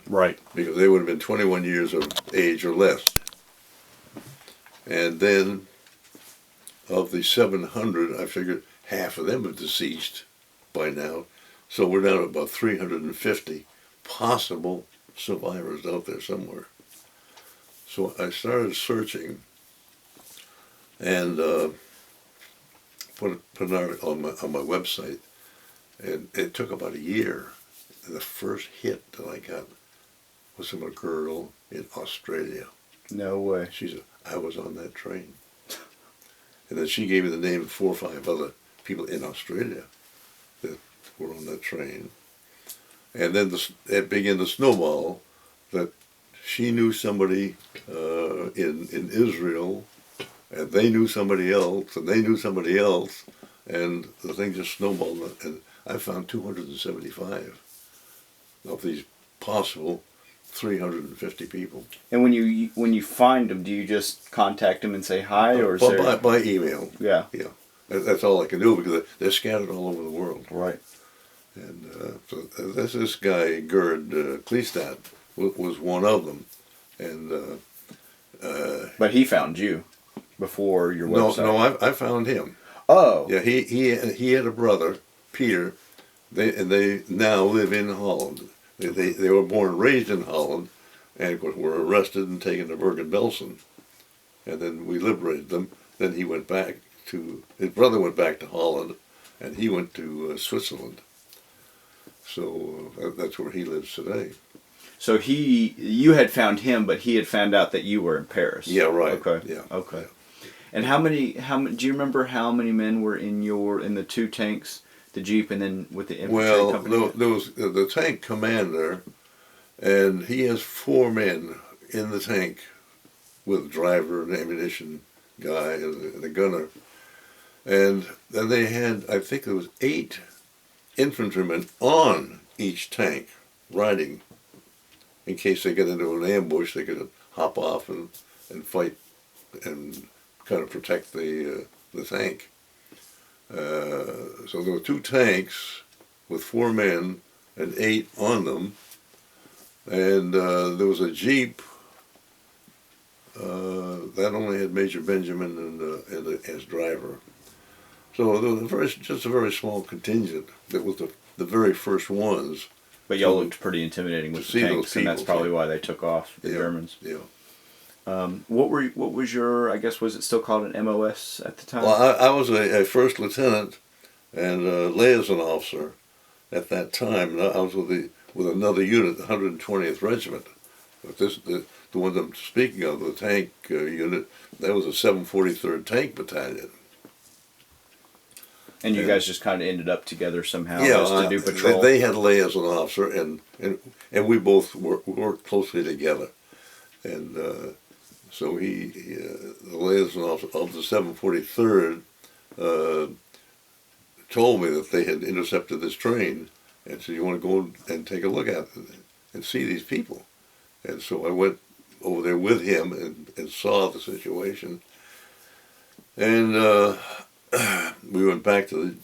Right. Because they would have been 21 years of age or less. And then, of the 700, I figured half of them are deceased by now. So we're down to about 350 possible survivors out there somewhere. So I started searching and put an article on my website. And it took about a year. And the first hit that I got was from a girl in Australia. No way. She said, I was on that train. And then she gave me the name of 4 or 5 other people in Australia that were on that train. And then it began to snowball that she knew somebody in Israel, and they knew somebody else, and they knew somebody else, and the thing just snowballed. And I found 275 of these possible 350 people. And when you find them, do you just contact them and say hi, or is there... by email? Yeah. Yeah. That's all I can do because they're scattered all over the world. Right. And so this guy Gerd Kleestadt was one of them, and but he found you before your website. No, I found him. Oh. Yeah, he had a brother, Peter. They now live in Holland. They were born and raised in Holland, and of course were arrested and taken to Bergen-Belsen, and then we liberated them. Then he went back to his brother went back to Holland, and he went to Switzerland. So that's where he lives today. So you had found him, but he had found out that you were in Paris. Yeah, right. Okay. Yeah. Okay. Yeah. And how many? Do you remember how many men were in the 2 tanks, the Jeep, and then with the infantry company? Well, there was the tank commander, and he has 4 men in the tank, with a driver, an ammunition guy, and a gunner. And then they had, I think there was 8 infantrymen on each tank, riding. In case they get into an ambush, they could hop off and fight and kind of protect the tank. So there were 2 tanks with 4 men and 8 on them, and there was a Jeep that only had Major Benjamin and his driver. So there was just a very small contingent that was the very first ones. But y'all looked pretty intimidating with the tanks, and that's probably why they took off, the Germans. Yeah. What was your, I guess, was it still called an MOS at the time? Well, I was a first lieutenant and a liaison officer at that time. And I was with another unit, the 120th Regiment. But the one I'm speaking of, the tank unit, that was a 743rd Tank Battalion. And you guys just kind of ended up together somehow just to do patrol? They had a liaison officer, and we both worked closely together. And so the liaison officer of the 743rd told me that they had intercepted this train, and said, you want to go and take a look at it and see these people? And so I went over there with him and saw the situation. And we went back to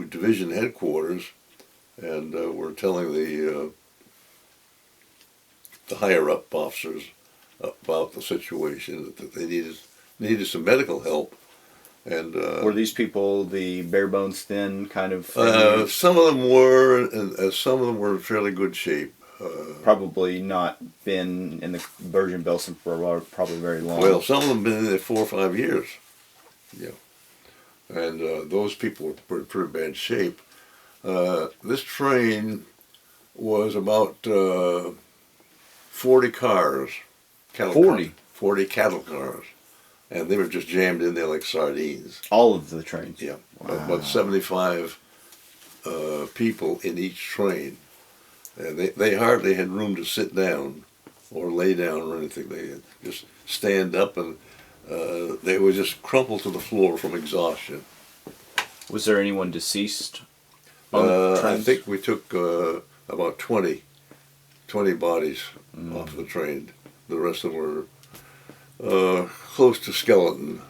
division headquarters, and we're telling the higher-up officers about the situation, that they needed some medical help. And were these people the bare bones thin kind of? Some of them were, and some of them were in fairly good shape. Probably not been in the Bergen-Belsen for probably very long. Well, some of them been in there 4 or 5 years. Yeah. And those people were in pretty bad shape. This train was about 40 cars. 40 cattle cars. And they were just jammed in there like sardines. All of the trains? Yeah. Wow. About 75 people in each train. And they hardly had room to sit down or lay down or anything. They had just stand up, and they would just crumple to the floor from exhaustion. Was there anyone deceased on the trains? I think we took about 20 bodies off the train. The rest of them were close to skeleton.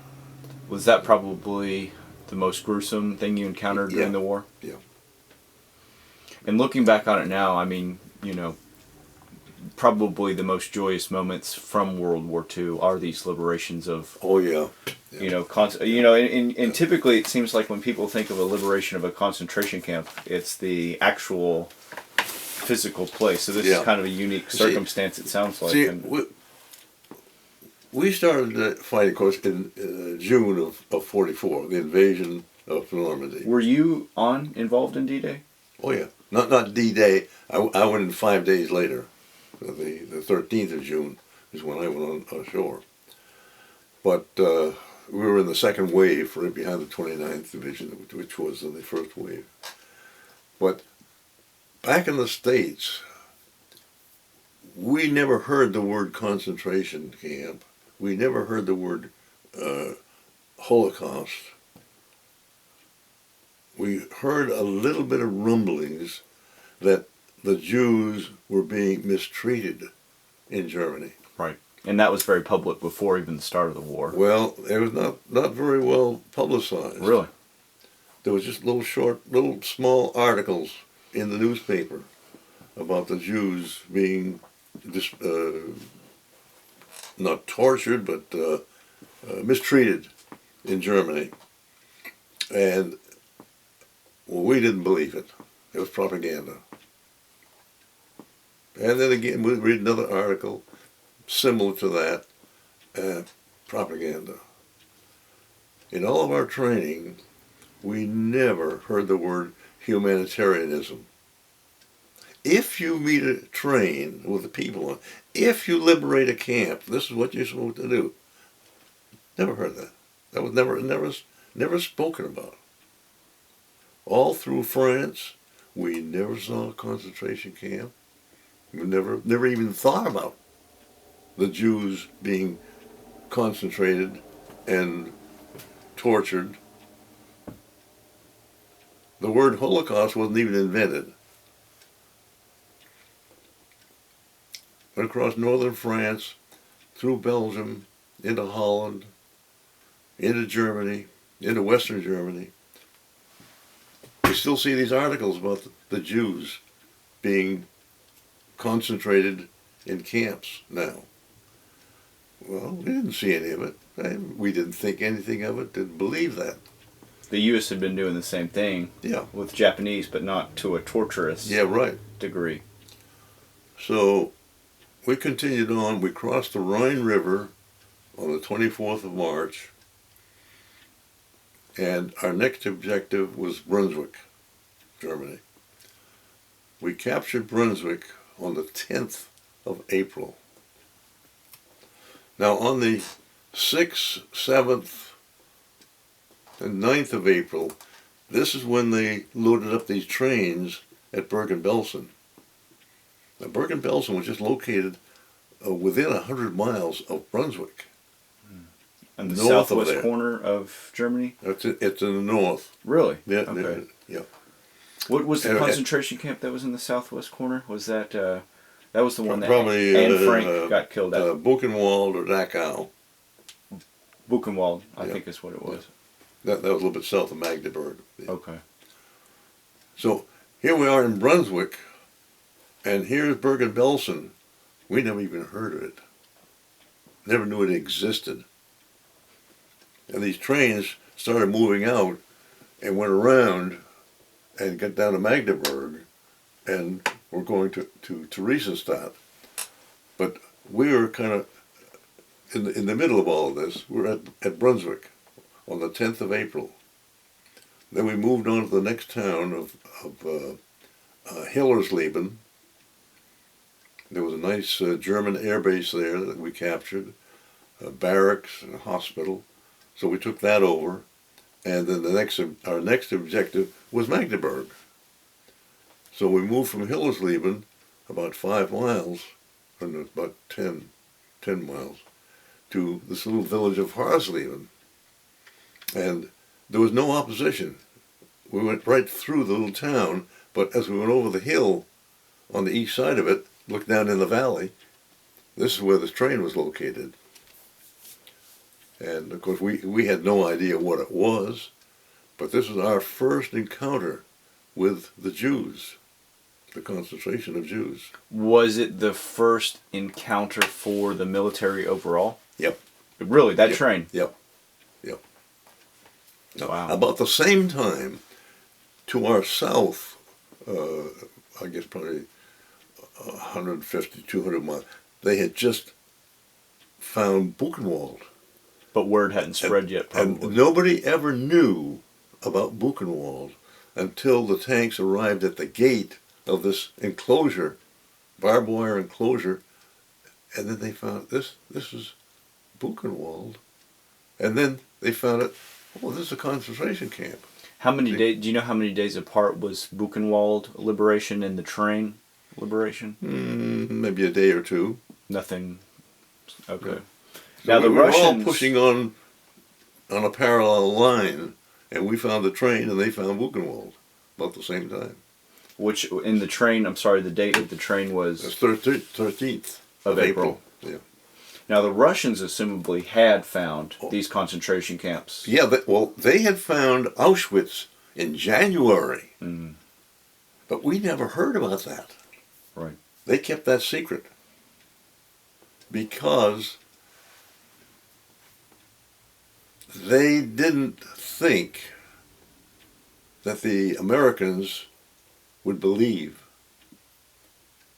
Was that probably the most gruesome thing you encountered during the war? Yeah. And looking back on it now, I mean, you know, probably the most joyous moments from World War II are these liberations of, Oh yeah. you know, and typically it seems like when people think of a liberation of a concentration camp, it's the actual physical place. So this is kind of a unique circumstance, it sounds like. We started the fight, of course, in June of 44, the invasion of Normandy. Were you involved in D-Day? Oh yeah, not D-Day. I went in 5 days later. The 13th of June is when I went on ashore. But we were in the second wave, right behind the 29th Division, which was the first wave. But back in the States, we never heard the word concentration camp. We never heard the word Holocaust. We heard a little bit of rumblings that the Jews were being mistreated in Germany. Right. And that was very public before even the start of the war. Well, it was not very well publicized. Really? There was just little small articles in the newspaper about the Jews being not tortured, but mistreated in Germany. And well, we didn't believe it. It was propaganda. And then again, we read another article similar to that, propaganda. In all of our training, we never heard the word humanitarianism. If you meet a train with the people on, if you liberate a camp, this is what you're supposed to do. Never heard that. That was never spoken about. All through France, we never saw a concentration camp. We never even thought about the Jews being concentrated and tortured. The word Holocaust wasn't even invented. Went across northern France, through Belgium, into Holland, into Germany, into Western Germany. You still see these articles about the Jews being concentrated in camps now. Well, we didn't see any of it. We didn't think anything of it, didn't believe that. The U.S. had been doing the same thing with Japanese, but not to a torturous degree. So we continued on. We crossed the Rhine River on the 24th of March, and our next objective was Brunswick, Germany. We captured Brunswick on the 10th of April. Now on the 6th, 7th, and 9th of April, this is when they loaded up these trains at Bergen-Belsen. Now Bergen-Belsen was just located within 100 miles of Brunswick. And the southwest corner of Germany? It's in the north. Really? Yeah. Okay. Yeah. What was the concentration camp that was in the southwest corner? Was that that was the one that probably Anne Frank got killed at? Buchenwald or Dachau. Buchenwald, I think is what it was. That was a little bit south of Magdeburg. Yeah. Okay. So here we are in Brunswick, and here's Bergen-Belsen. We never even heard of it. Never knew it existed. And these trains started moving out and went around and got down to Magdeburg, and we're going to Theresienstadt. But we were kind of in the middle of all of this. We're at Brunswick on the 10th of April. Then we moved on to the next town of Farsleben. There was a nice German air base there that we captured, barracks and a hospital. So we took that over, and then our next objective was Magdeburg. So we moved from Farsleben about 5 miles, or about 10 miles, to this little village of Farsleben. And there was no opposition. We went right through the little town, but as we went over the hill on the east side of it, looked down in the valley, this is where the train was located. And of course we had no idea what it was, but this was our first encounter with the Jews. the concentration of Jews. Was it the first encounter for the military overall? Yep. Really, that train? Yep. Yep. Now, Wow. about the same time, to our south, I guess probably 150, 200 miles, they had just found Buchenwald. But word hadn't spread yet, probably. And nobody ever knew about Buchenwald until the tanks arrived at the gate of this enclosure, barbed wire enclosure, and then they found this is Buchenwald. And then they found it, oh, this is a concentration camp. How many days? Do you know how many days apart was Buchenwald liberation and the train liberation? Maybe a day or two. Nothing. Okay. Yeah. Now So the we were Russians all pushing on a parallel line, and we found the train, and they found Buchenwald about the same time. Which in the train? I'm sorry. The date of the train was That's 13th of April. Yeah. Now the Russians assumably had found these concentration camps. Yeah. They had found Auschwitz in January, but we never heard about that. Right. They kept that secret because they didn't think that the Americans would believe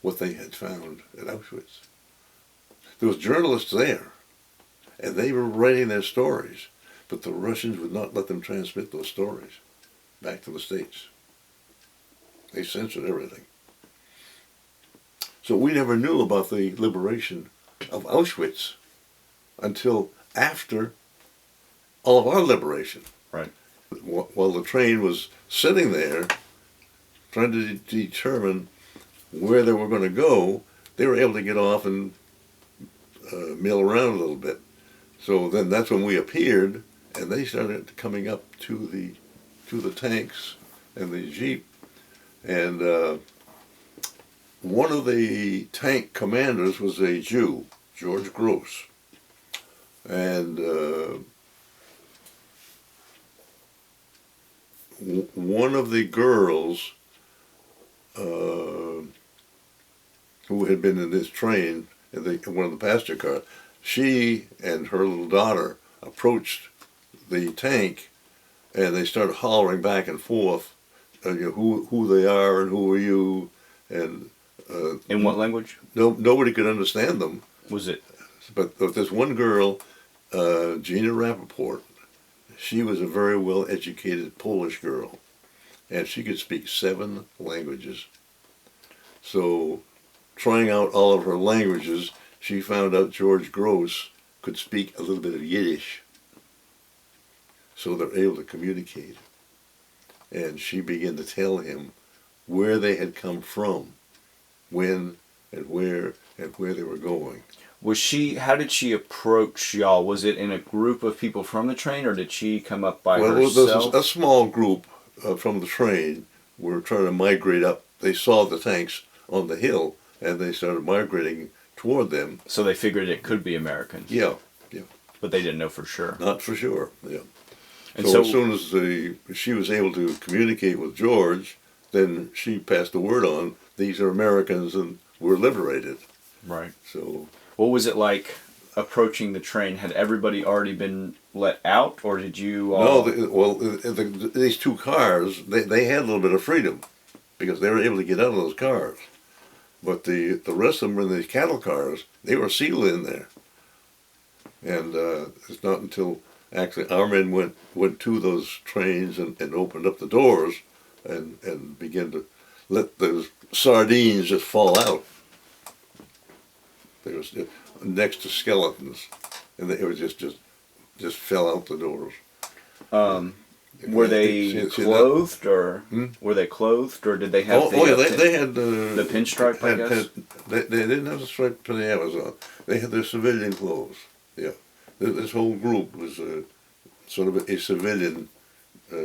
what they had found at Auschwitz. There was journalists there, and they were writing their stories, but the Russians would not let them transmit those stories back to the States. They censored everything. So we never knew about the liberation of Auschwitz until after all of our liberation. Right. While the train was sitting there trying to determine where they were going to go, they were able to get off and mill around a little bit. So then that's when we appeared, and they started coming up to the tanks and the jeep. And one of the tank commanders was a Jew, George Gross. And one of the girls who had been in this train, in one of the passenger cars, she and her little daughter approached the tank, and they started hollering back and forth, who they are and who are you, and In what language? Nobody could understand them. Was it? But this one girl, Gina Rappaport, she was a very well-educated Polish girl, and she could speak 7 languages. So, trying out all of her languages, she found out George Gross could speak a little bit of Yiddish. So they're able to communicate. And she began to tell him where they had come from, when and where they were going. How did she approach y'all? Was it in a group of people from the train, or did she come up by herself? Well, there was a small group from the train were trying to migrate up. They saw the tanks on the hill, and they started migrating toward them. So they figured it could be Americans. Yeah. But they didn't know for sure. Not for sure, yeah. And so as soon as she was able to communicate with George, then she passed the word on, these are Americans and we're liberated. Right. So what was it like approaching the train? Had everybody already been let out, or did you all... No, these 2 cars, they had a little bit of freedom because they were able to get out of those cars. But the rest of them were in these cattle cars. They were sealed in there. And it's not until actually our men went to those trains and opened up the doors and began to let those sardines just fall out. They were next to skeletons, and they were just fell out the doors. Were they clothed, or were they clothed, or did they have? They had the pinstripe. I guess they didn't have the stripe pajamas on. They had their civilian clothes. Yeah, this whole group was sort of a civilian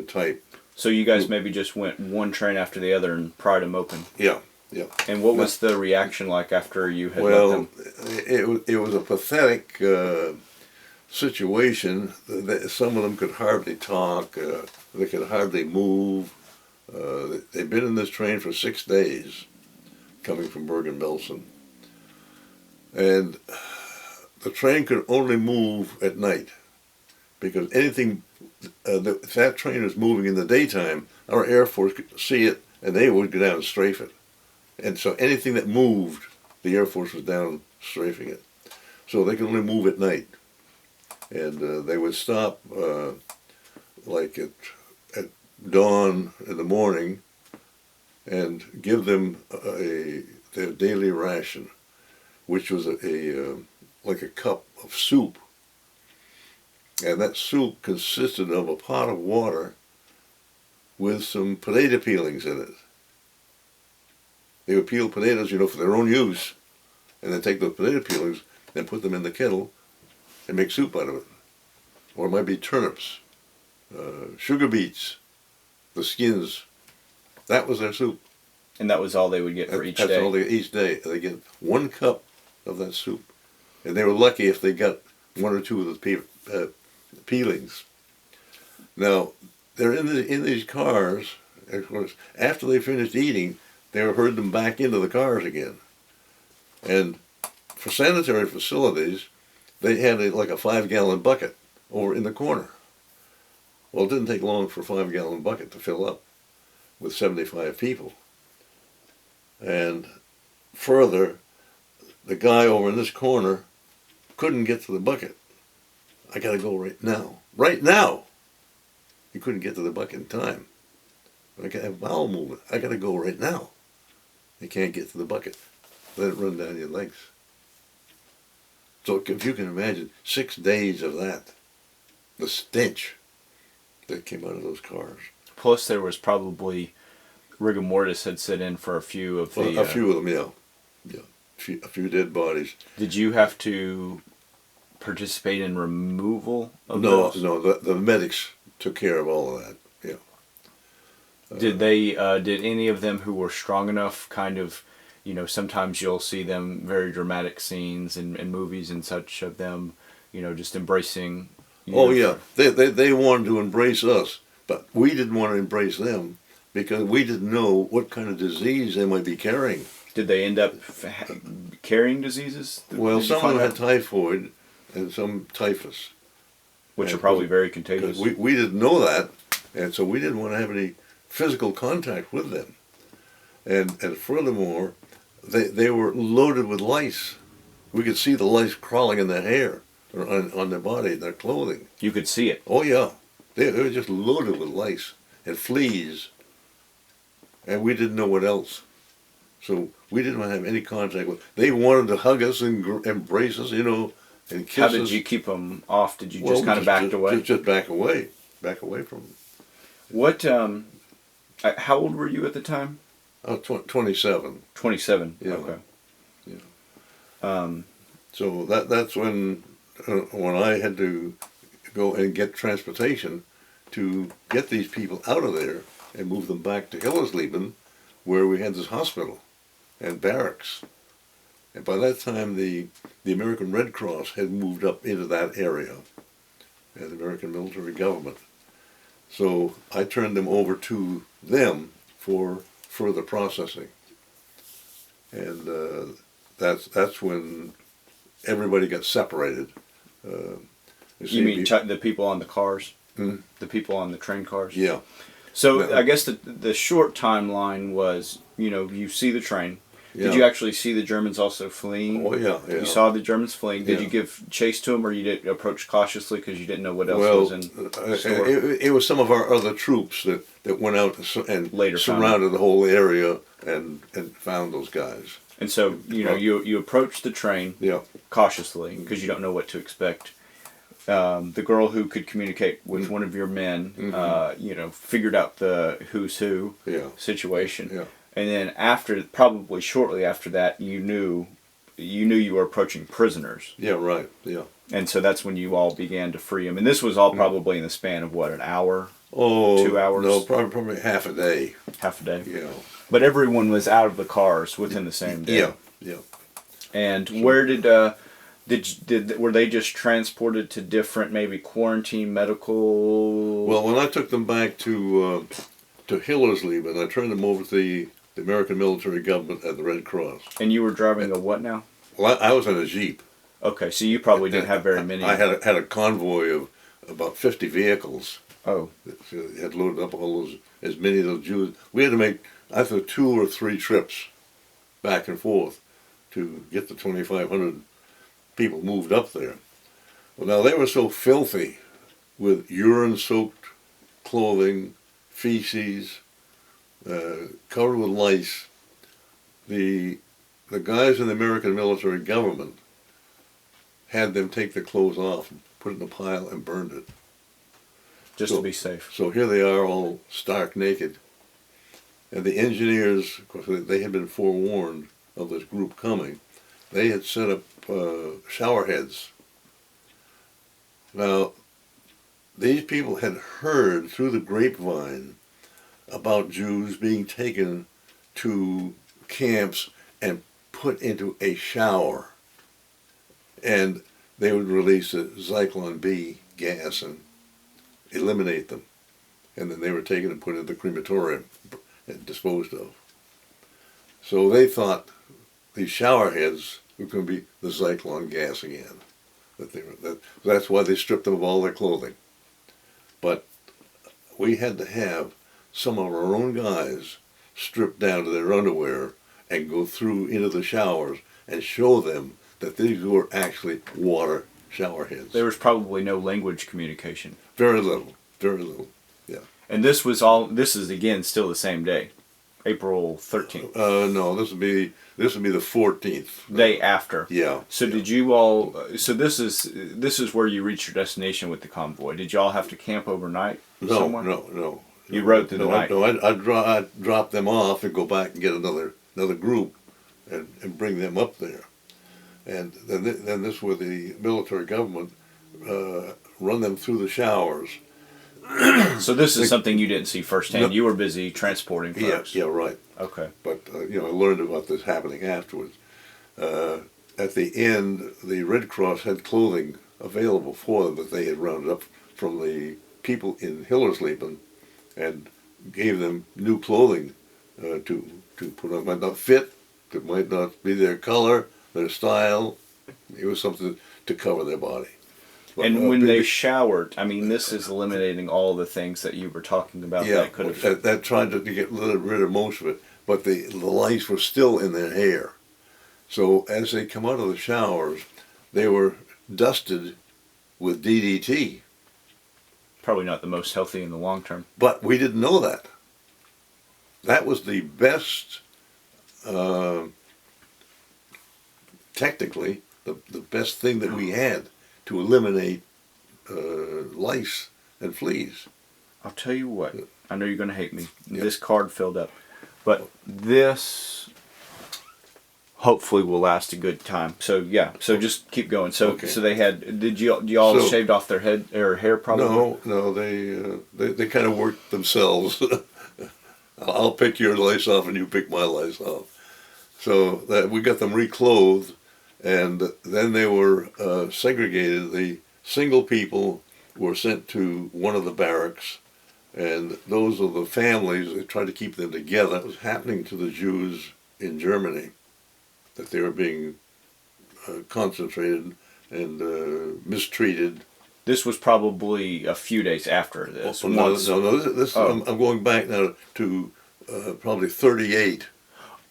type. So you guys maybe just went one train after the other and pried them open. Yeah. And what was the reaction like after you had let them? It was a pathetic situation. Some of them could hardly talk. They could hardly move. They'd been in this train for 6 days, coming from Bergen-Belsen. And the train could only move at night, because anything, if that train was moving in the daytime, our Air Force could see it, and they would go down and strafe it. And so anything that moved, the Air Force was down strafing it. So they could only move at night. And they would stop like at dawn in the morning and give them their daily ration, which was like a cup of soup. And that soup consisted of a pot of water with some potato peelings in it. They would peel potatoes, for their own use, and then take those potato peelings and put them in the kettle and make soup out of it. Or it might be turnips, sugar beets, the skins. That was their soup. And that was all they would get for each day? That's all each day. They get 1 cup of that soup. And they were lucky if they got 1 or 2 of the peelings. Now, they're in these cars. Of course, after they finished eating, they would herd them back into the cars again. And for sanitary facilities, they had like a 5-gallon bucket over in the corner. Well, it didn't take long for a 5-gallon bucket to fill up with 75 people. And further, the guy over in this corner couldn't get to the bucket. I got to go right now. Right now! He couldn't get to the bucket in time. I got to have bowel movement. I got to go right now. You can't get to the bucket. Let it run down your legs. So if you can imagine 6 days of that, the stench that came out of those cars. Plus there was probably rigor mortis had set in for a few of the... A few of them, yeah. A few dead bodies. Did you have to participate in removal of those? No, the medics took care of all of that, yeah. Did any of them who were strong enough kind of, sometimes you'll see them, very dramatic scenes in movies and such of them, just embracing... Oh yeah, they wanted to embrace us, but we didn't want to embrace them because we didn't know what kind of disease they might be carrying. Did they end up carrying diseases? Well, some of them had typhoid and some typhus. Which are probably very contagious. We didn't know that, and so we didn't want to have any physical contact with them. And furthermore, they were loaded with lice. We could see the lice crawling in their hair, or on their body, their clothing. You could see it? Oh yeah. They were just loaded with lice and fleas. And we didn't know what else. So we didn't want to have any contact with them. They wanted to hug us and embrace us, and kiss us. How did you keep them off? Did you just kind of back away? Just back away from them. What, how old were you at the time? 27. 27, yeah. Okay. Yeah. So that's when I had to go and get transportation to get these people out of there and move them back to Farsleben, where we had this hospital and barracks. And by that time, the American Red Cross had moved up into that area, and the American military government. So I turned them over to them for further processing. And that's when everybody got separated. You mean the people on the cars? Hmm? The people on the train cars? Yeah. So I guess the short timeline was, you see the train. Yeah. Did you actually see the Germans also fleeing? Oh yeah, yeah. You saw the Germans fleeing. Did Yeah. you give chase to them, or you did approach cautiously because you didn't know what else was in store? It was some of our other troops that went out and Later surrounded the whole area and found those guys. And so, you approach the train Yeah. cautiously because you don't know what to expect. The girl who could communicate with one of your men, figured out the who's who situation. Yeah. And then probably shortly after that, you knew you were approaching prisoners. Yeah, right, yeah. And so that's when you all began to free them. And this was all probably in the span of, what, an hour? Oh, 2 hours? No, probably half a day. Half a day? Yeah. But everyone was out of the cars within the same day. Yeah, yeah. And where were they just transported to different, maybe quarantine, medical? Well, when I took them back to Farsleben, I turned them over to the the American military government and the Red Cross. And you were driving a what now? Well, I was in a Jeep. Okay, so you probably didn't have very many. I had a convoy of about 50 vehicles. Oh. That had loaded up all those, as many of those Jews. We had to make, I think, 2 or 3 trips back and forth to get the 2,500 people moved up there. Well, now they were so filthy with urine-soaked clothing, feces, covered with lice. The guys in the American military government had them take their clothes off and put it in a pile and burned it. Just to be safe. So here they are all stark naked. And the engineers, of course, they had been forewarned of this group coming. They had set up shower heads. Now, these people had heard through the grapevine about Jews being taken to camps and put into a shower. And they would release a Zyklon B gas and eliminate them. And then they were taken and put in the crematorium and disposed of. So they thought these shower heads were going to be the Zyklon gas again. That's why they stripped them of all their clothing. But we had to have some of our own guys stripped down to their underwear and go through into the showers and show them that these were actually water shower heads. There was probably no language communication. Very little, yeah. And this is again still the same day, April 13th. No, this would be the 14th. Day after. Yeah. So yeah. did you all? So this is where you reached your destination with the convoy. Did you all have to camp overnight somewhere? No. You rode through the night. No, I'd drop them off and go back and get another group, and bring them up there, and then this where the military government run them through the showers. So this is something you didn't see firsthand. No, you were busy transporting folks. Yeah, right. Okay. But I learned about this happening afterwards. At the end, the Red Cross had clothing available for them that they had rounded up from the people in Hillersleben, and gave them new clothing to put on. It might not fit. It might not be their color, their style. It was something to cover their body. And when they showered, I mean, this is eliminating all the things that you were talking about that could have... that tried to get rid of most of it, but the lice were still in their hair. So as they come out of the showers, they were dusted with DDT. Probably not the most healthy in the long term. But we didn't know that. That was the best, technically, the best thing that we had to eliminate lice and fleas. I'll tell you what, I know you're going to hate me. Yeah. This card filled up. But this hopefully will last a good time. So yeah, so just keep going. So so they had, you all shaved off their head or hair probably? No, they kind of worked themselves. I'll pick your lice off and you pick my lice off. So that we got them reclothed, and then they were segregated. The single people were sent to one of the barracks, and those are the families. They tried to keep them together. It was happening to the Jews in Germany, that they were being concentrated and mistreated. This was probably a few days after this. No. I'm going back now to probably 1938.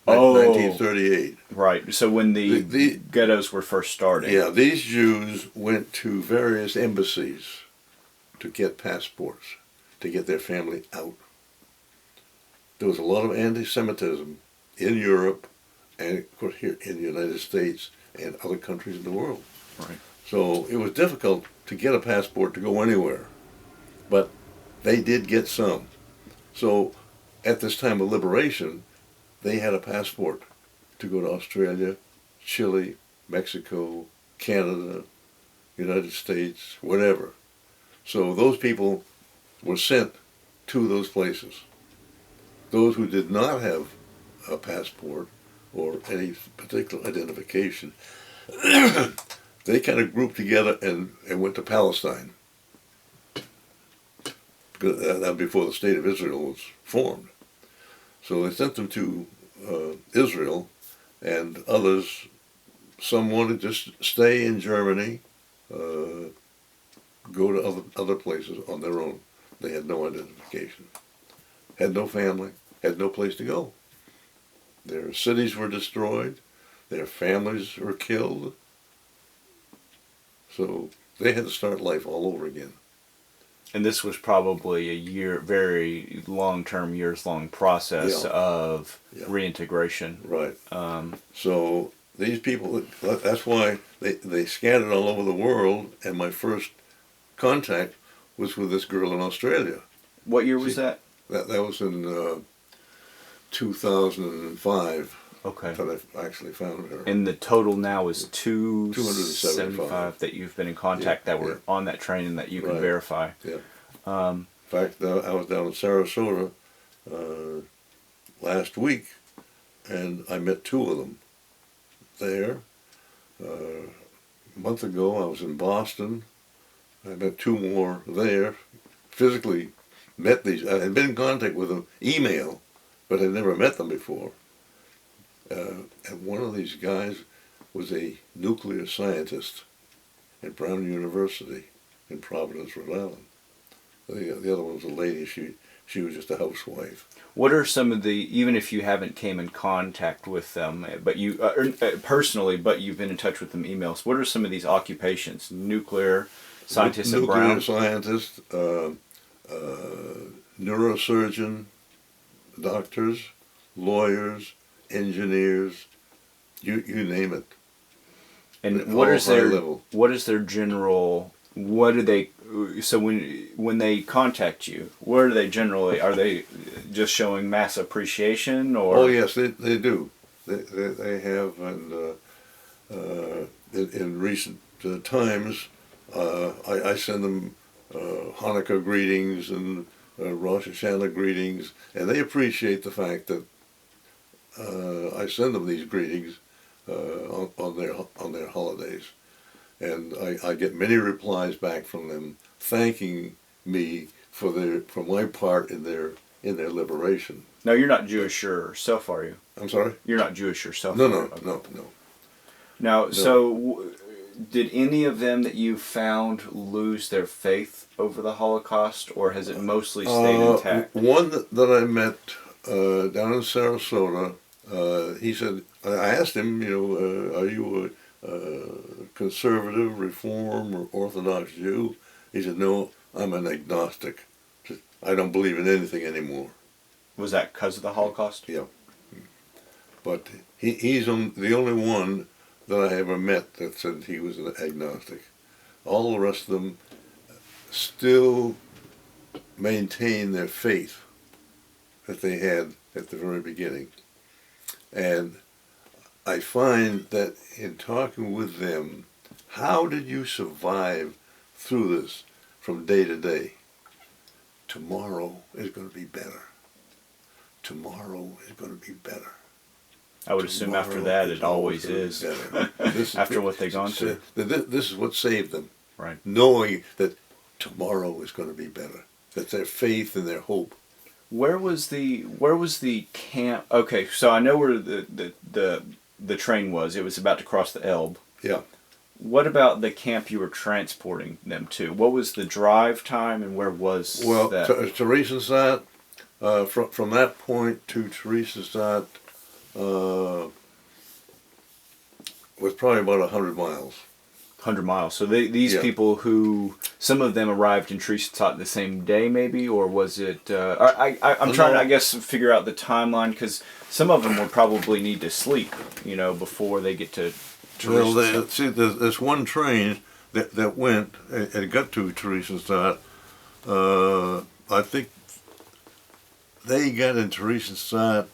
1938. Right. So when the ghettos were first starting. Yeah, these Jews went to various embassies to get passports, to get their family out. There was a lot of anti-Semitism in Europe, and of course here in the United States and other countries in the world. Right. So it was difficult to get a passport to go anywhere, but they did get some. So at this time of liberation, they had a passport to go to Australia, Chile, Mexico, Canada, United States, whatever. So those people were sent to those places. Those who did not have a passport or any particular identification, they kind of grouped together and went to Palestine. That before the state of Israel was formed. So they sent them to Israel, and others. Some wanted to just stay in Germany, go to other places on their own. They had no identification, had no family, had no place to go. Their cities were destroyed, their families were killed, so they had to start life all over again. And this was probably a very long-term, years-long process of reintegration. Right. So these people, that's why they scattered all over the world, and my first contact was with this girl in Australia. What year was that? That was in 2005. Okay. That I actually found her. And the total now is 275 that you've been in contact that were on that train and that you can verify. Yeah. In fact, I was down in Sarasota last week, and I met two of them there. A month ago, I was in Boston. I met two more there. Physically met these. I had been in contact with them, email, but I'd never met them before. And one of these guys was a nuclear scientist at Brown University in Providence, Rhode Island. The other one was a lady. She was just a housewife. What are some of the, even if you haven't came in contact with them, but you personally, but you've been in touch with them emails, what are some of these occupations? Nuclear scientist at Brown? Nuclear scientist, neurosurgeon, doctors, lawyers, engineers, you name it. And what is their general, what do they, so when they contact you, what are they generally, are they just showing mass appreciation or? Oh yes, they do. They have, and in recent times, I send them Hanukkah greetings and Rosh Hashanah greetings, and they appreciate the fact that I send them these greetings on their holidays, and I get many replies back from them thanking me for my part in their liberation. No, you're not Jewish yourself, are you? I'm sorry? You're not Jewish yourself. No. Now, No. so did any of them that you found lose their faith over the Holocaust, or has it mostly stayed intact? One that I met down in Sarasota, he said, I asked him, are you a conservative, reform, or Orthodox Jew? He said, no, I'm an agnostic. I don't believe in anything anymore. Was that because of the Holocaust? Yeah. But he's the only one that I ever met that said he was an agnostic. All the rest of them still maintain their faith that they had at the very beginning. And I find that in talking with them, how did you survive through this from day to day? Tomorrow is going to be better. Tomorrow is going to be better. I would assume after that it always is. After what they've gone through. This is what saved them. Right. Knowing that tomorrow is going to be better. That's their faith and their hope. Where was the camp? Okay, so I know where the train was. It was about to cross the Elbe. Yeah. What about the camp you were transporting them to? What was the drive time and where was that? Well, Theresienstadt, from that point to Theresienstadt was probably about 100 miles. 100 miles. So these people who, some of them arrived in Theresienstadt the same day maybe, or was it, I'm trying to, I guess, figure out the timeline, because some of them would probably need to sleep, before they get to Theresienstadt. Well, there's one train that went and got to Theresienstadt. I think they got in Theresienstadt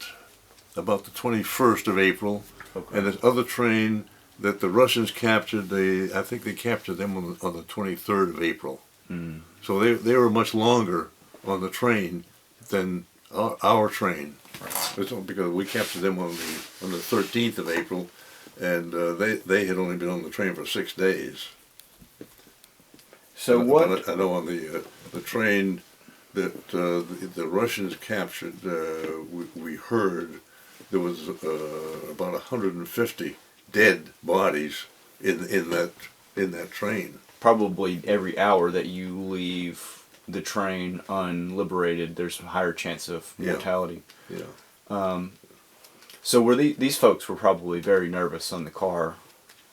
about the 21st of April, okay. And this other train that the Russians captured, I think they captured them on the 23rd of April. Mm. So they were much longer on the train than our train, right. Because we captured them on the 13th of April, and they had only been on the train for 6 days. So what? I know on the train that the Russians captured, we heard there was about 150 dead bodies in that train. Probably every hour that you leave the train unliberated, there's a higher chance of mortality. Yeah. So were these folks were probably very nervous on the car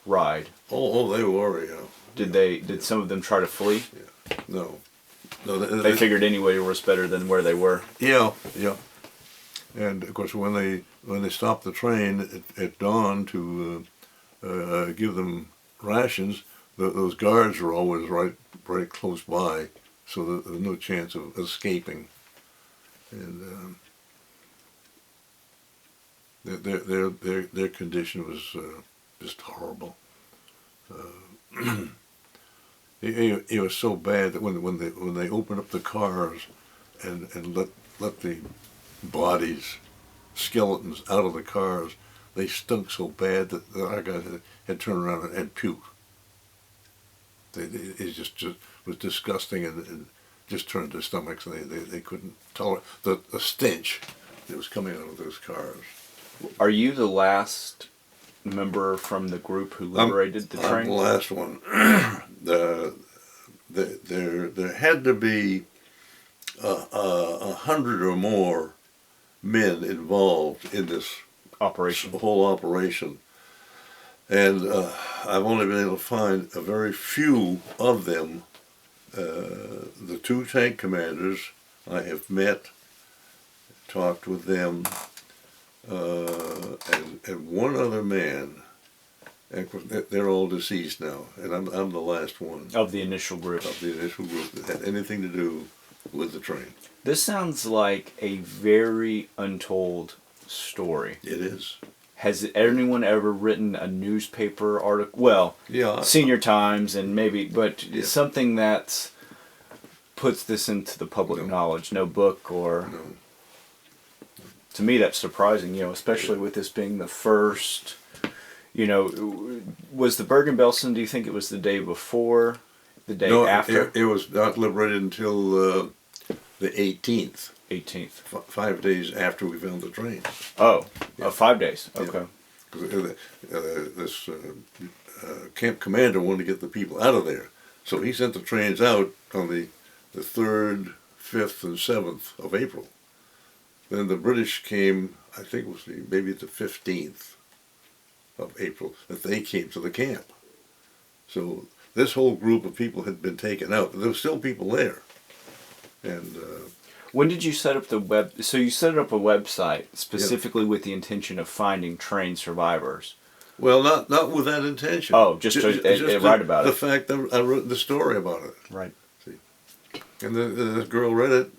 ride. Oh, they were. Yeah. Did some of them try to flee? Yeah. No. They figured anyway was better than where they were. Yeah. Yeah. And of course, when they stopped the train at dawn to give them rations, those guards were always right close by, so that there was no chance of escaping. And their condition was just horrible. It was so bad that when they opened up the cars and let the bodies, skeletons out of the cars, they stunk so bad that our guys had turned around and puked. It just was disgusting and just turned their stomachs, and they couldn't tolerate the stench that was coming out of those cars. Are you the last member from the group who liberated the train? I'm the last one. There had to be 100 or more men involved in this whole operation, and I've only been able to find a very few of them. The 2 tank commanders I have met, talked with them, and one other man. And they're all deceased now, and I'm the last one of the initial group. Of the initial group that had anything to do with the train. This sounds like a very untold story. It is. Has anyone ever written a newspaper article? Well, Senior Times and maybe, but something that puts this into the public knowledge. No book or. No. To me, that's surprising. Especially with this being the first. Was the Bergen-Belsen, do you think it was the day before, the day after? It was not liberated until the 18th. 18th. 5 days after we found the train. Oh, 5 days. Okay. Yeah. This camp commander wanted to get the people out of there. So he sent the trains out on the 3rd, 5th, and 7th of April. Then the British came, I think it was maybe the 15th. Of April, that they came to the camp. So this whole group of people had been taken out, but there were still people there. And when did you set up the web? So you set up a website specifically with the intention of finding train survivors. Well, not with that intention. Oh, just to write about it. The fact that I wrote the story about it. Right. See, and the girl read it.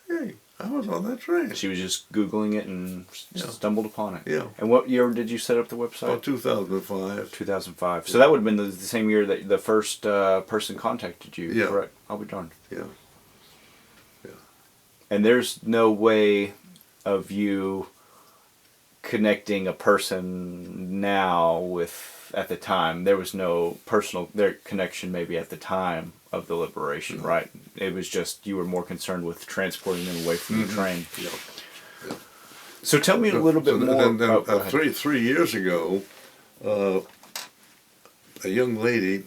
Hey, I was on that train. She was just Googling it and stumbled upon it. Yeah. And what year did you set up the website? Oh, 2005. 2005. So that would have been the same year that the first person contacted you. Yeah. Correct. I'll be darned. Yeah. Yeah. And there's no way of you connecting a person now with, at the time, there was no personal connection maybe at the time of the liberation, right? It was just you were more concerned with transporting them away from the train. Yeah. Yeah. So tell me a little bit more. Then, 3 years ago, a young lady,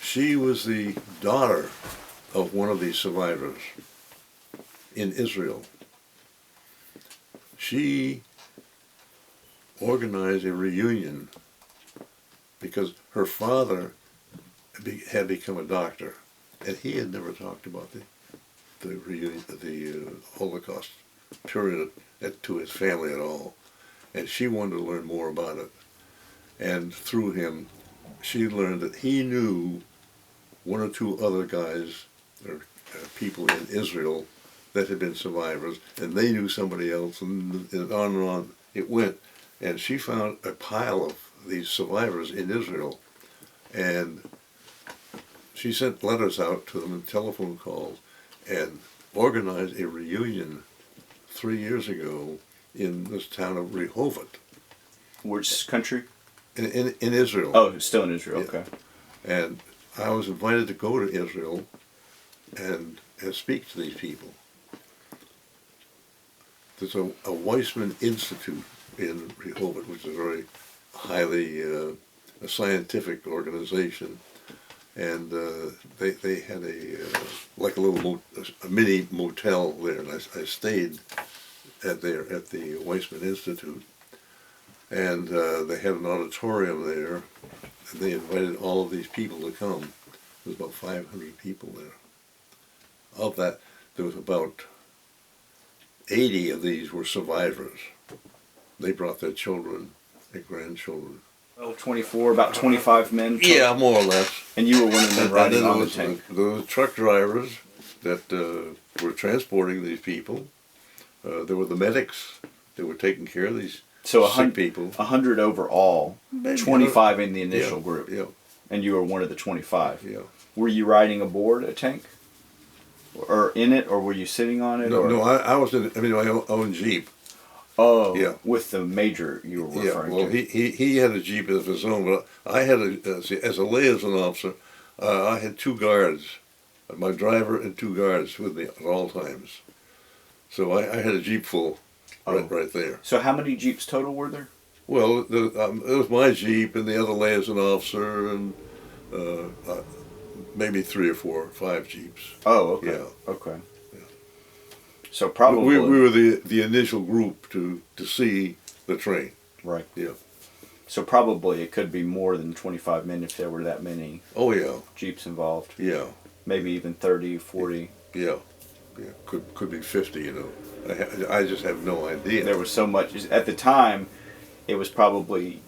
she was the daughter of one of these survivors in Israel. She organized a reunion because her father had become a doctor, and he had never talked about the reunion, the Holocaust period to his family at all, and she wanted to learn more about it. And through him, she learned that he knew 1 or 2 other guys or people in Israel that had been survivors, and they knew somebody else, and on it went. And she found a pile of these survivors in Israel, and she sent letters out to them and telephone calls, and organized a reunion 3 years ago in this town of Rehovot. Which country? In Israel. Oh, still in Israel. Yeah. Okay. And I was invited to go to Israel and speak to these people. There's a Weizmann Institute in Rehoboth, which is a very highly a scientific organization, and they had like a little a mini motel there, and I stayed at the Weizmann Institute, and they had an auditorium there, and they invited all of these people to come. There was about 500 people there. Of that, there was about 80 of these were survivors. They brought their children, their grandchildren. Oh, 24, about 25 men? Yeah, more or less. And you were one of them riding on the tank? There were truck drivers that were transporting these people. There were the medics that were taking care of these sick people. 100 overall, maybe 25 in the initial group. Yeah. And you were one of the 25. Yeah. Were you riding aboard a tank? Or in it, or were you sitting on it? No, I was in. I mean, my own Jeep. Oh, yeah. With the major you were referring to. Well, he had a Jeep of his own, but I had as a liaison officer, I had 2 guards, my driver and 2 guards with me at all times. So I had a Jeep full right there. So how many Jeeps total were there? Well, it was my Jeep and the other liaison officer and maybe 3 or 4 or 5 Jeeps. Oh, okay. Yeah. Okay. Yeah. So probably we were the initial group to see the train. Right. Yeah. So probably it could be more than 25 men if there were that many. Oh yeah. Jeeps involved. Yeah. Maybe even 30, 40. Yeah. Yeah. Could be 50. You know, I just have no idea. There was so much at the time. It was probably.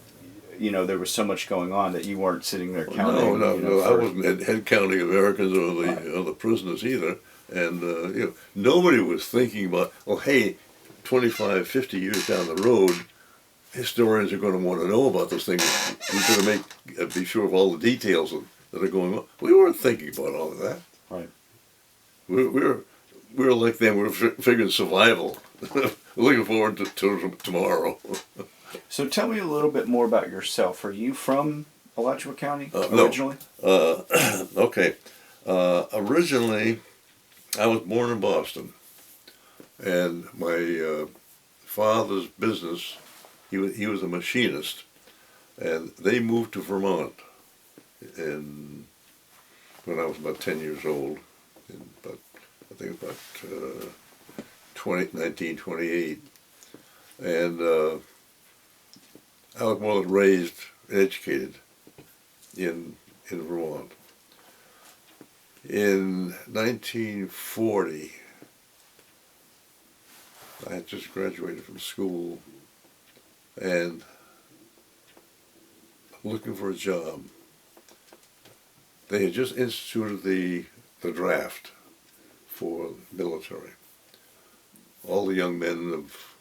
You know, there was so much going on that you weren't sitting there counting. No. I wasn't head counting Americans or the prisoners either. And, you know, nobody was thinking about, oh, hey, 25, 50 years down the road, historians are going to want to know about this thing. We're going to be sure of all the details that are going on. We weren't thinking about all of that. Right. We were like them. We were figuring survival. Looking forward to tomorrow. So tell me a little bit more about yourself. Are you from Alachua County originally? No. Okay. Originally, I was born in Boston, and my father's business, he was a machinist, and they moved to Vermont when I was about 10 years old, I think about 1928, and I was more or less raised and educated in Vermont. In 1940, I had just graduated from school and looking for a job. They had just instituted the draft for military. All the young men of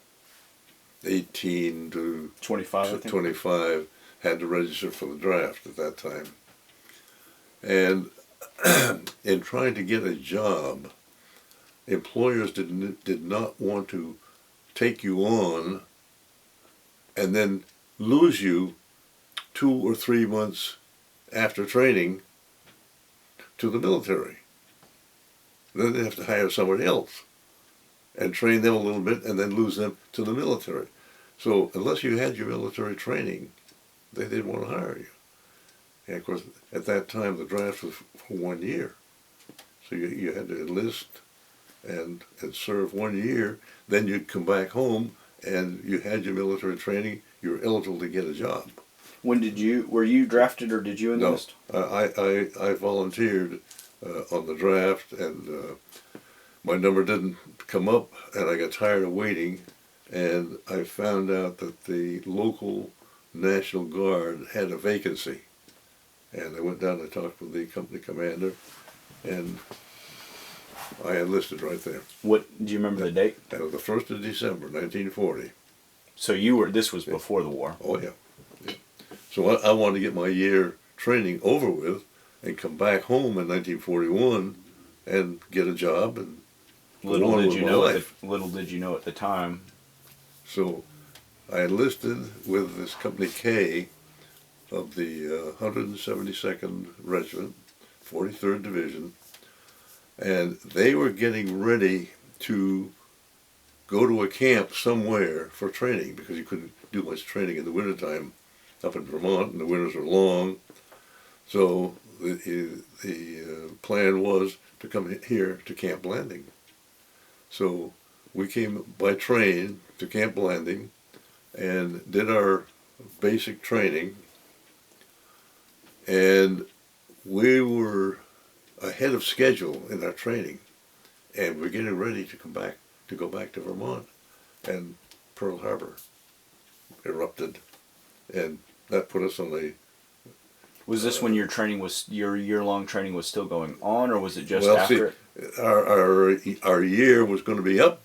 18 to 25 had to register for the draft at that time. And in trying to get a job, employers did not want to take you on and then lose you 2 or 3 months after training to the military. Then they have to hire somebody else and train them a little bit and then lose them to the military. So unless you had your military training, they didn't want to hire you. And of course, at that time, the draft was for 1 year. So you had to enlist and serve 1 year, then you'd come back home and you had your military training, you were eligible to get a job. When were you drafted or did you enlist? No, I volunteered on the draft, and my number didn't come up, and I got tired of waiting, and I found out that the local National Guard had a vacancy. And I went down and talked with the company commander, and I enlisted right there. What do you remember the date? That was the 1st of December, 1940. So this was before the war. Oh yeah. So I wanted to get my year training over with and come back home in 1941 and get a job and little did you know at the time. So I enlisted with this company K of the 172nd Regiment, 43rd Division, and they were getting ready to go to a camp somewhere for training because you do much training in the wintertime up in Vermont, and the winters are long. So the plan was to come here to Camp Blanding. So we came by train to Camp Blanding and did our basic training, and we were ahead of schedule in our training, and we're getting ready to go back to Vermont, and Pearl Harbor erupted, and that put us on a. Was this when your year-long training was still going on, or was it just after? See, our year was going to be up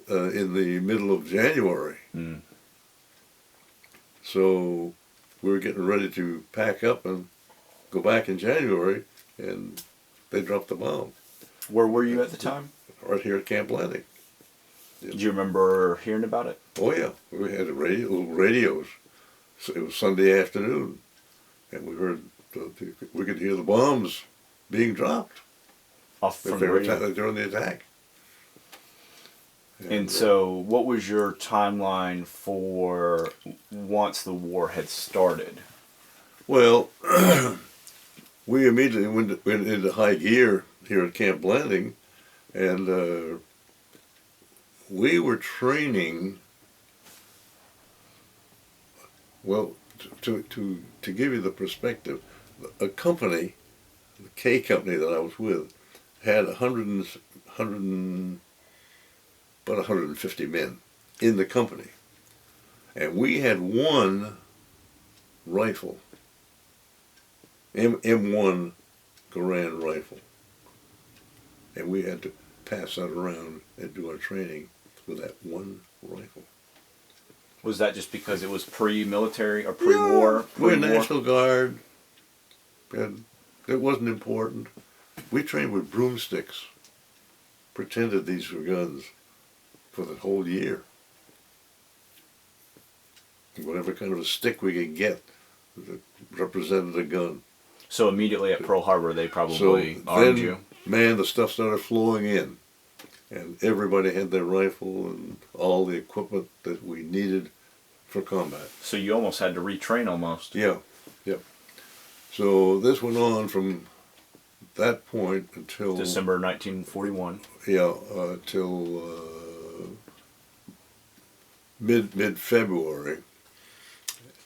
in the middle of January. Mm. So we were getting ready to pack up and go back in January, and they dropped the bomb. Where were you at the time? Right here at Camp Blanding. Do you remember hearing about it? Oh yeah, we had little radios. So it was Sunday afternoon, and we heard we could hear the bombs being dropped. Off from the radio. During the attack. And so, what was your timeline for once the war had started? Well, we immediately went into high gear here at Camp Blanding, and we were training. Well, to give you the perspective, a company, the K company that I was with, had 150 men in the company, and we had one rifle, M1 Garand rifle, and we had to pass that around and do our training with that one rifle. Was that just because it was pre-military or pre-war? Yeah, we're National Guard, and it wasn't important. We trained with broomsticks, pretended these were guns for the whole year. Whatever kind of a stick we could get that represented a gun. So immediately at Pearl Harbor, they probably armed you. Man, the stuff started flowing in, and everybody had their rifle and all the equipment that we needed for combat. So you almost had to retrain almost. Yeah, yep. So this went on from that point until December 1941. Yeah, till mid-February,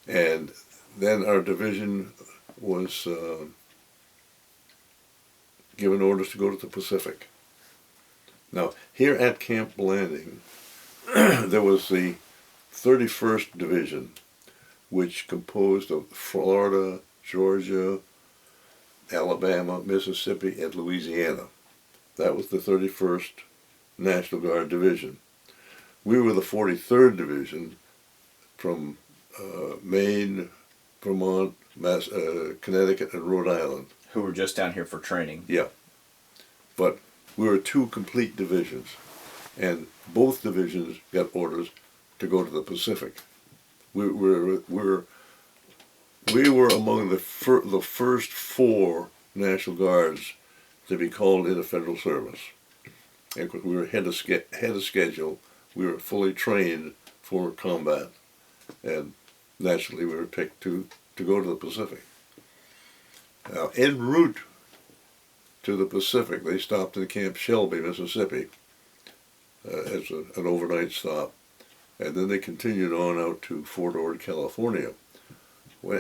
and then our division was given orders to go to the Pacific. Now, here at Camp Blanding, there was the 31st Division, which composed of Florida, Georgia, Alabama, Mississippi, and Louisiana. That was the 31st National Guard Division. We were the 43rd Division from Maine, Vermont, Connecticut, and Rhode Island. Who were just down here for training. Yeah. But we were two complete divisions, and both divisions got orders to go to the Pacific. We were among the first four National Guards to be called into federal service. And because we were ahead of schedule, we were fully trained for combat, and naturally we were picked to go to the Pacific. Now, en route to the Pacific, they stopped in Camp Shelby, Mississippi, as an overnight stop, and then they continued on out to Fort Ord, California.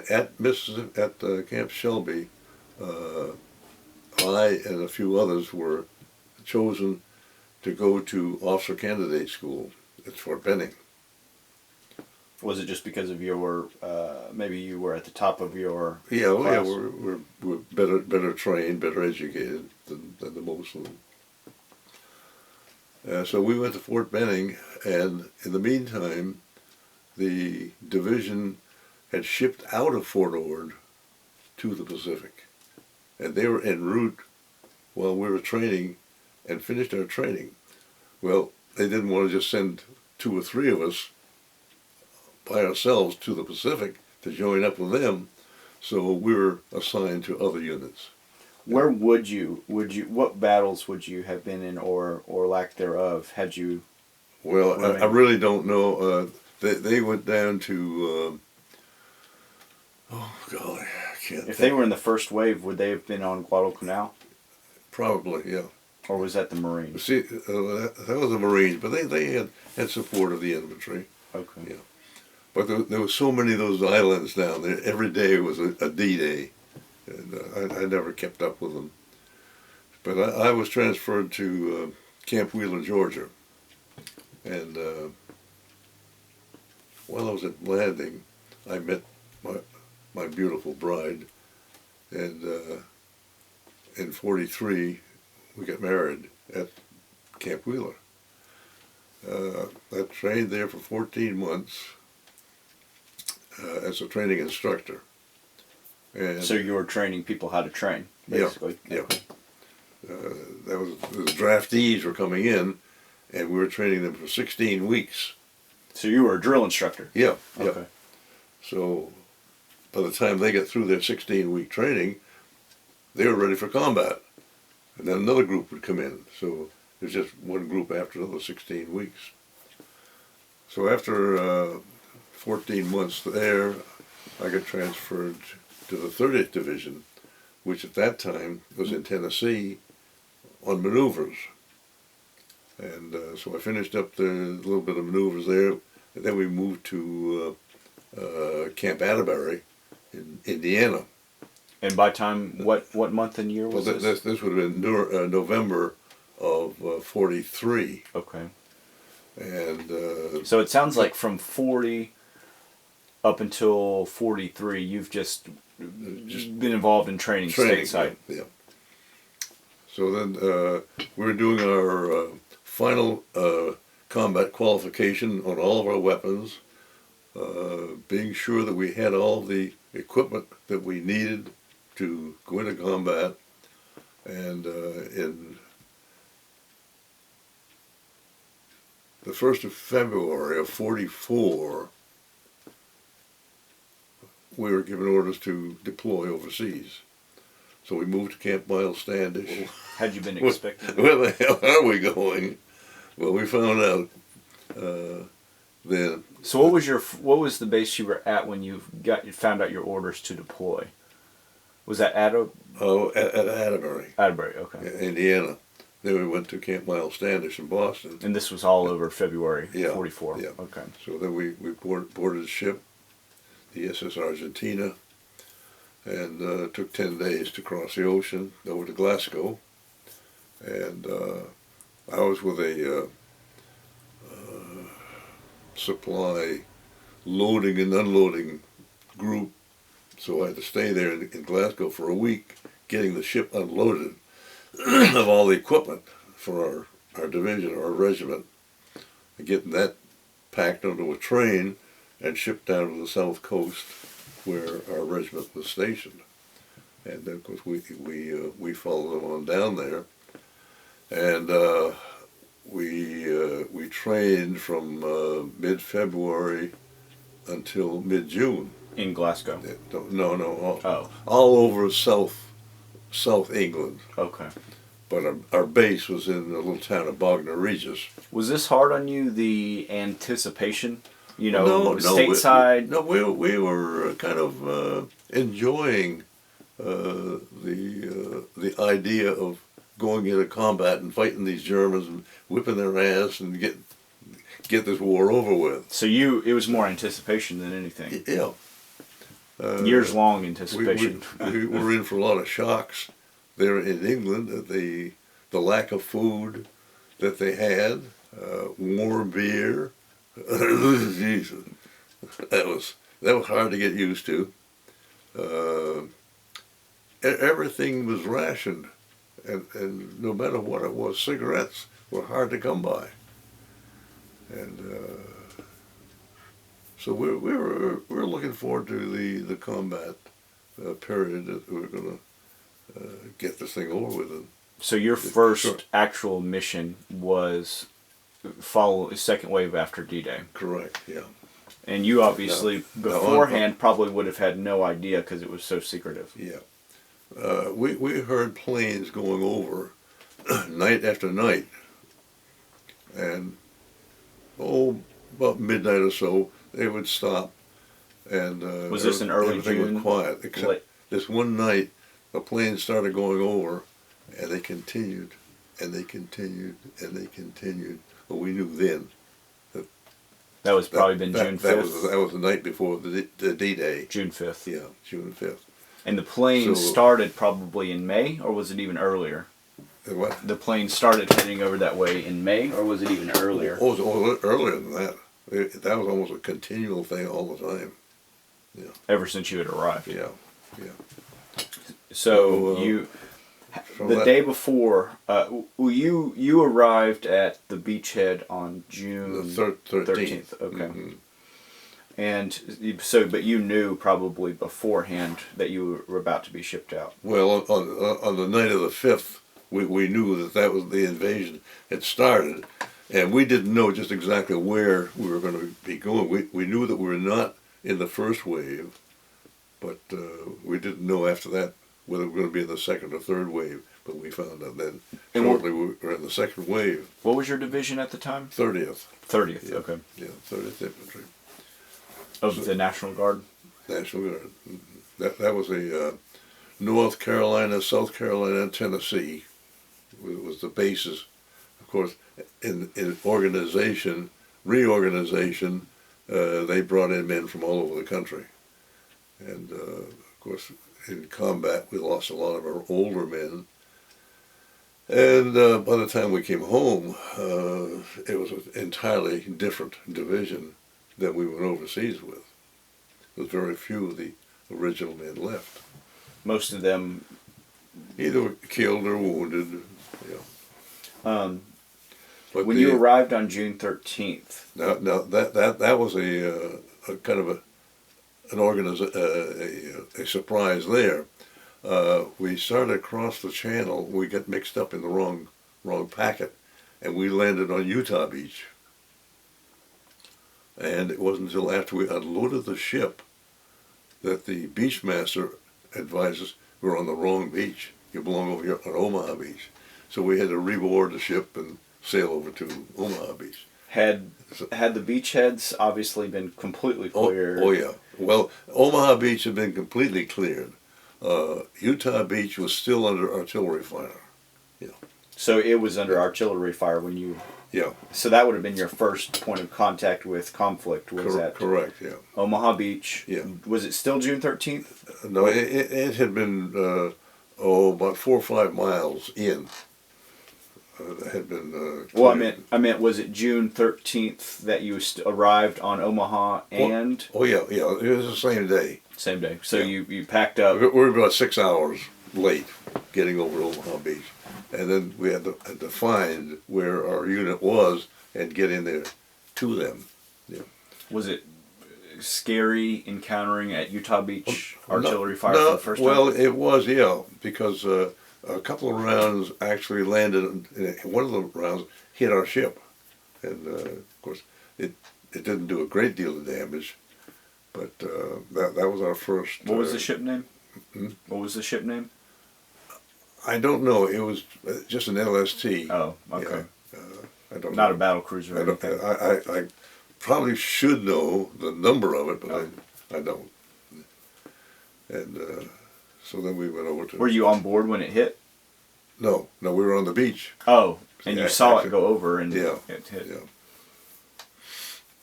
At Camp Shelby, I and a few others were chosen to go to Officer Candidate School at Fort Benning. Was it just because of your, maybe you were at the top of your class? Yeah, we're better trained, better educated than the most of them. So we went to Fort Benning, and in the meantime, the division had shipped out of Fort Ord to the Pacific. And they were en route while we were training and finished our training. Well, they didn't want to just send 2 or 3 of us by ourselves to the Pacific to join up with them, so we were assigned to other units. Where what battles would you have been in, or lack thereof, had you? Well, I really don't know. they went down to, oh golly, I can't If think. they were in the first wave, would they have been on Guadalcanal? Probably, yeah. Or was that the Marines? See, that was the Marines, but they had support of the infantry. Okay. Yeah. But there was so many of those islands down there. Every day was a D-Day, and I never kept up with them. But I was transferred to Camp Wheeler, Georgia, and while I was at landing, I met my beautiful bride, and in '43 we got married at Camp Wheeler. I trained there for 14 months as a training instructor. And So you were training people how to train, basically? Yeah. Okay. The draftees were coming in, and we were training them for 16 weeks. So you were a drill instructor? Yeah, yeah. Okay. So by the time they got through their 16-week training, they were ready for combat. And then another group would come in. So it was just one group after another 16 weeks. So after 14 months there, I got transferred to the 30th Division, which at that time was in Tennessee on maneuvers. And so I finished up the little bit of maneuvers there, and then we moved to Camp Atterbury in Indiana. And by time, what month and year was this? This would have been November of '43. Okay. And so it sounds like from 40 up until 43, you've just been involved in training stateside. Yeah. So then we were doing our final combat qualification on all of our weapons, being sure that we had all the equipment that we needed to go into combat, and in the 1st of February of '44, we were given orders to deploy overseas. So we moved to Camp Miles Standish. Had you been expecting? Where the hell are we going? Well, we found out then. So what was the base you were at when you found out your orders to deploy? Was that at Atterbury. Atterbury, okay. Indiana. Then we went to Camp Miles Standish in Boston. And this was all over February '44. Yeah. Okay. So then we boarded a ship, the SS Argentina, and took 10 days to cross the ocean over to Glasgow. And I was with a supply loading and unloading group, so I had to stay there in Glasgow for a week, getting the ship unloaded of all the equipment for our division or our regiment, and getting that packed onto a train and shipped down to the south coast where our regiment was stationed. And then, of course, we followed them on down there, and we trained from mid-February until mid-June. In Glasgow? No, all over South England. Okay. But our base was in the little town of Bognor Regis. Was this hard on you, the anticipation? You know, No, stateside? We were kind of enjoying the idea of going into combat and fighting these Germans and whipping their ass and get this war over with. So it was more anticipation than anything? Yeah. Years-long anticipation. We were in for a lot of shocks there in England. The lack of food that they had, warm beer. Jesus, that was hard to get used to. Everything was rationed, and no matter what it was, cigarettes were hard to come by. And so we were looking forward to the combat period that we were going to get this thing over with. So your first actual mission was follow a second wave after D-Day. Correct, yeah. And you obviously beforehand probably would have had no idea because it was so secretive. Yeah. We heard planes going over night after night, and about midnight or so, they would stop, and was this in early everything June? was quiet. Except this one night, the planes started going over, and they continued, and they continued, and they continued. But we knew then that was probably been June 5th. That was the night before the D-Day. June 5th. Yeah, June 5th. And the plane started probably in May, or was it even earlier? What? The plane started heading over that way in May, or was it even earlier? Oh, it was earlier than that. That was almost a continual thing all the time. Yeah. Ever since you had arrived. Yeah, yeah. So you, the day before, you arrived at the beachhead on June the 13th. Okay. Mm-hmm. And so, but you knew probably beforehand that you were about to be shipped out. Well, on the night of the 5th, we knew that was the invasion had started, and we didn't know just exactly where we were going to be going. We knew that we were not in the first wave, but we didn't know after that whether we were going to be in the second or third wave. But we found out then shortly we were in the second wave. What was your division at the time? 30th. 30th. Yeah, Okay. Yeah, 30th Infantry. Of the National Guard? National Guard. That was a North Carolina, South Carolina, and Tennessee was the bases. Of course, in reorganization, they brought in men from all over the country. And, of course, in combat, we lost a lot of our older men. And by the time we came home, it was an entirely different division that we went overseas with. There was very few of the original men left. Most of them either killed or wounded. Yeah. When you arrived on June 13th. Now that was a kind of a surprise there. We started across the channel. We got mixed up in the wrong packet, and we landed on Utah Beach. And it wasn't until after we unloaded the ship that the beach master advised us we're on the wrong beach. You belong over here on Omaha Beach. So we had to reboard the ship and sail over to Omaha Beach. Had the beachheads obviously been completely cleared? Oh yeah. Well, Omaha Beach had been completely cleared. Utah Beach was still under artillery fire. Yeah. So it was under artillery fire when you... Yeah. So that would have been your first point of contact with conflict, was that? Correct, yeah. Omaha Beach. Yeah. Was it still June 13th? No, it had been, about 4 or 5 miles in. Had been... well, I meant, was it June 13th that you arrived on Omaha and... Oh, yeah, it was the same day. Same day. So yeah. you packed up... We were about 6 hours late getting over to Omaha Beach. And then we had to find where our unit was and get in there to them. Yeah. Was it scary encountering at Utah Beach artillery fire for the first time? Well, it was, yeah, because a couple of rounds actually landed, and one of the rounds hit our ship. And, of course, it didn't do a great deal of damage, but that was our first... What was the ship name? Hmm? What was the ship name? I don't know. It was just an LST. Oh, okay. Yeah. I don't Not know. a battle cruiser or anything. I probably should know the number of it, but I don't. And so then we went over to... Were you on board when it hit? No, we were on the beach. Oh, and you saw actually, it go over and yeah, it hit.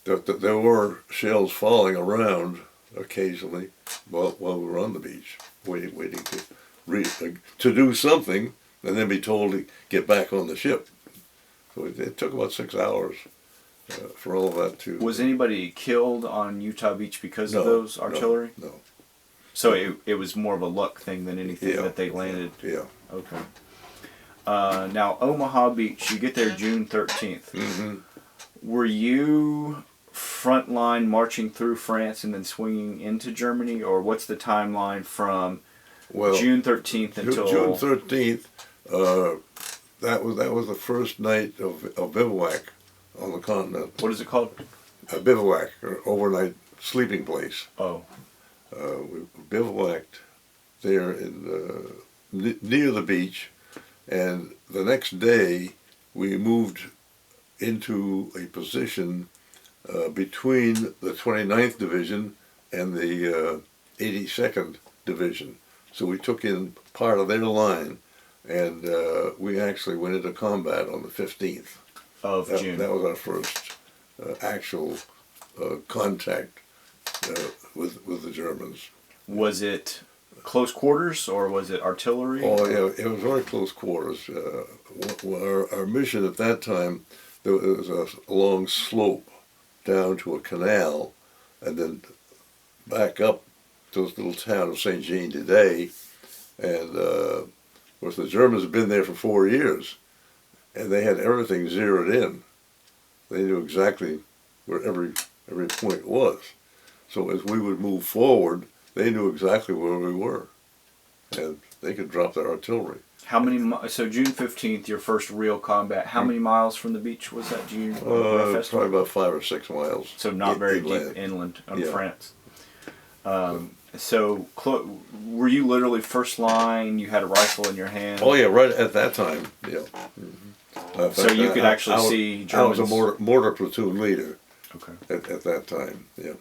Yeah. There were shells falling around occasionally while we were on the beach, waiting to do something, and then be told to get back on the ship. So it took about 6 hours for all of that to... Was anybody killed on Utah Beach because of those artillery? No. So it was more of a luck thing than anything that they landed? Yeah. Okay. Now, Omaha Beach, you get there June 13th. Mm-hmm. Were you frontline marching through France and then swinging into Germany, or what's the timeline from June 13th until... June 13th, that was the first night of bivouac on the continent. What is it called? A bivouac, or overnight sleeping place. Oh. We bivouacked there near the beach, and the next day we moved into a position between the 29th Division and the 82nd Division. So we took in part of their line, and we actually went into combat on the 15th of June. That was our first actual contact with the Germans. Was it close quarters or was it artillery? Oh yeah, it was very close quarters. Our mission at that time, there was a long slope down to a canal, and then back up to this little town of St. Jean today. And of course, the Germans had been there for 4 years, and they had everything zeroed in. They knew exactly where every point was. So as we would move forward, they knew exactly where we were, and they could drop their artillery. How many? So June 15th, your first real combat. How many miles from the beach was that? Do you probably about 5 or 6 miles. So not very deep inland on France. So were you literally first line? You had a rifle in your hand. Oh yeah, right at that time. Yeah. So you could actually see Germans. I was a mortar platoon leader. Okay. At that time, yeah.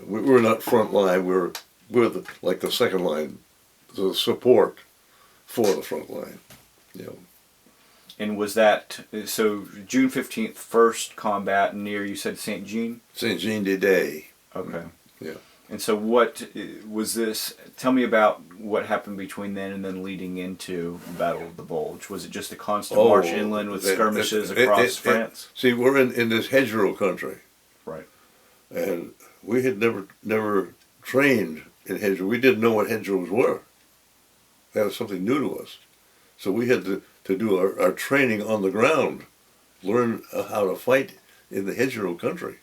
We were not front line. We were like the second line, the support for the front line. Yeah. And was that so? June 15th, first combat near, you said, Saint Jean. Saint Jean de Day. Okay. Yeah. And so, what was this? Tell me about what happened between then and then leading into the Battle of the Bulge. Was it just a constant march inland with skirmishes across France? See, we're in this hedgerow country. Right. And we had never trained in hedgerow. We didn't know what hedgerows were. That was something new to us. So we had to do our training on the ground, learn how to fight in the hedgerow country.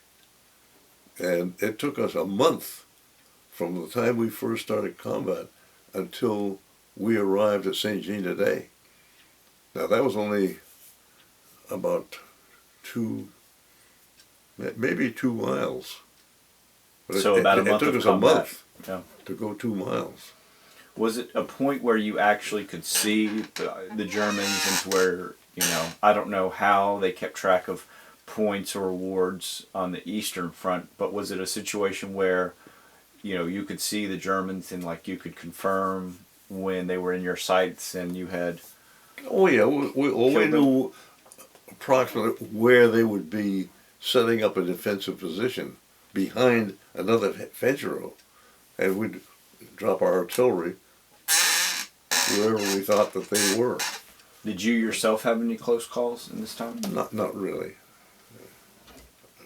And it took us a month from the time we first started combat until we arrived at St. Jean de Day. Now that was only about maybe 2 miles. But so about a month it took us combat. A month Yeah. to go 2 miles. Was it a point where you actually could see the Germans, and where, I don't know how they kept track of points or awards on the Eastern Front, but was it a situation where, you could see the Germans and you could confirm when they were in your sights and you had... Oh yeah, we knew approximately where they would be setting up a defensive position behind another hedgerow, and we'd drop our artillery wherever we thought that they were. Did you yourself have any close calls in this time? Not really,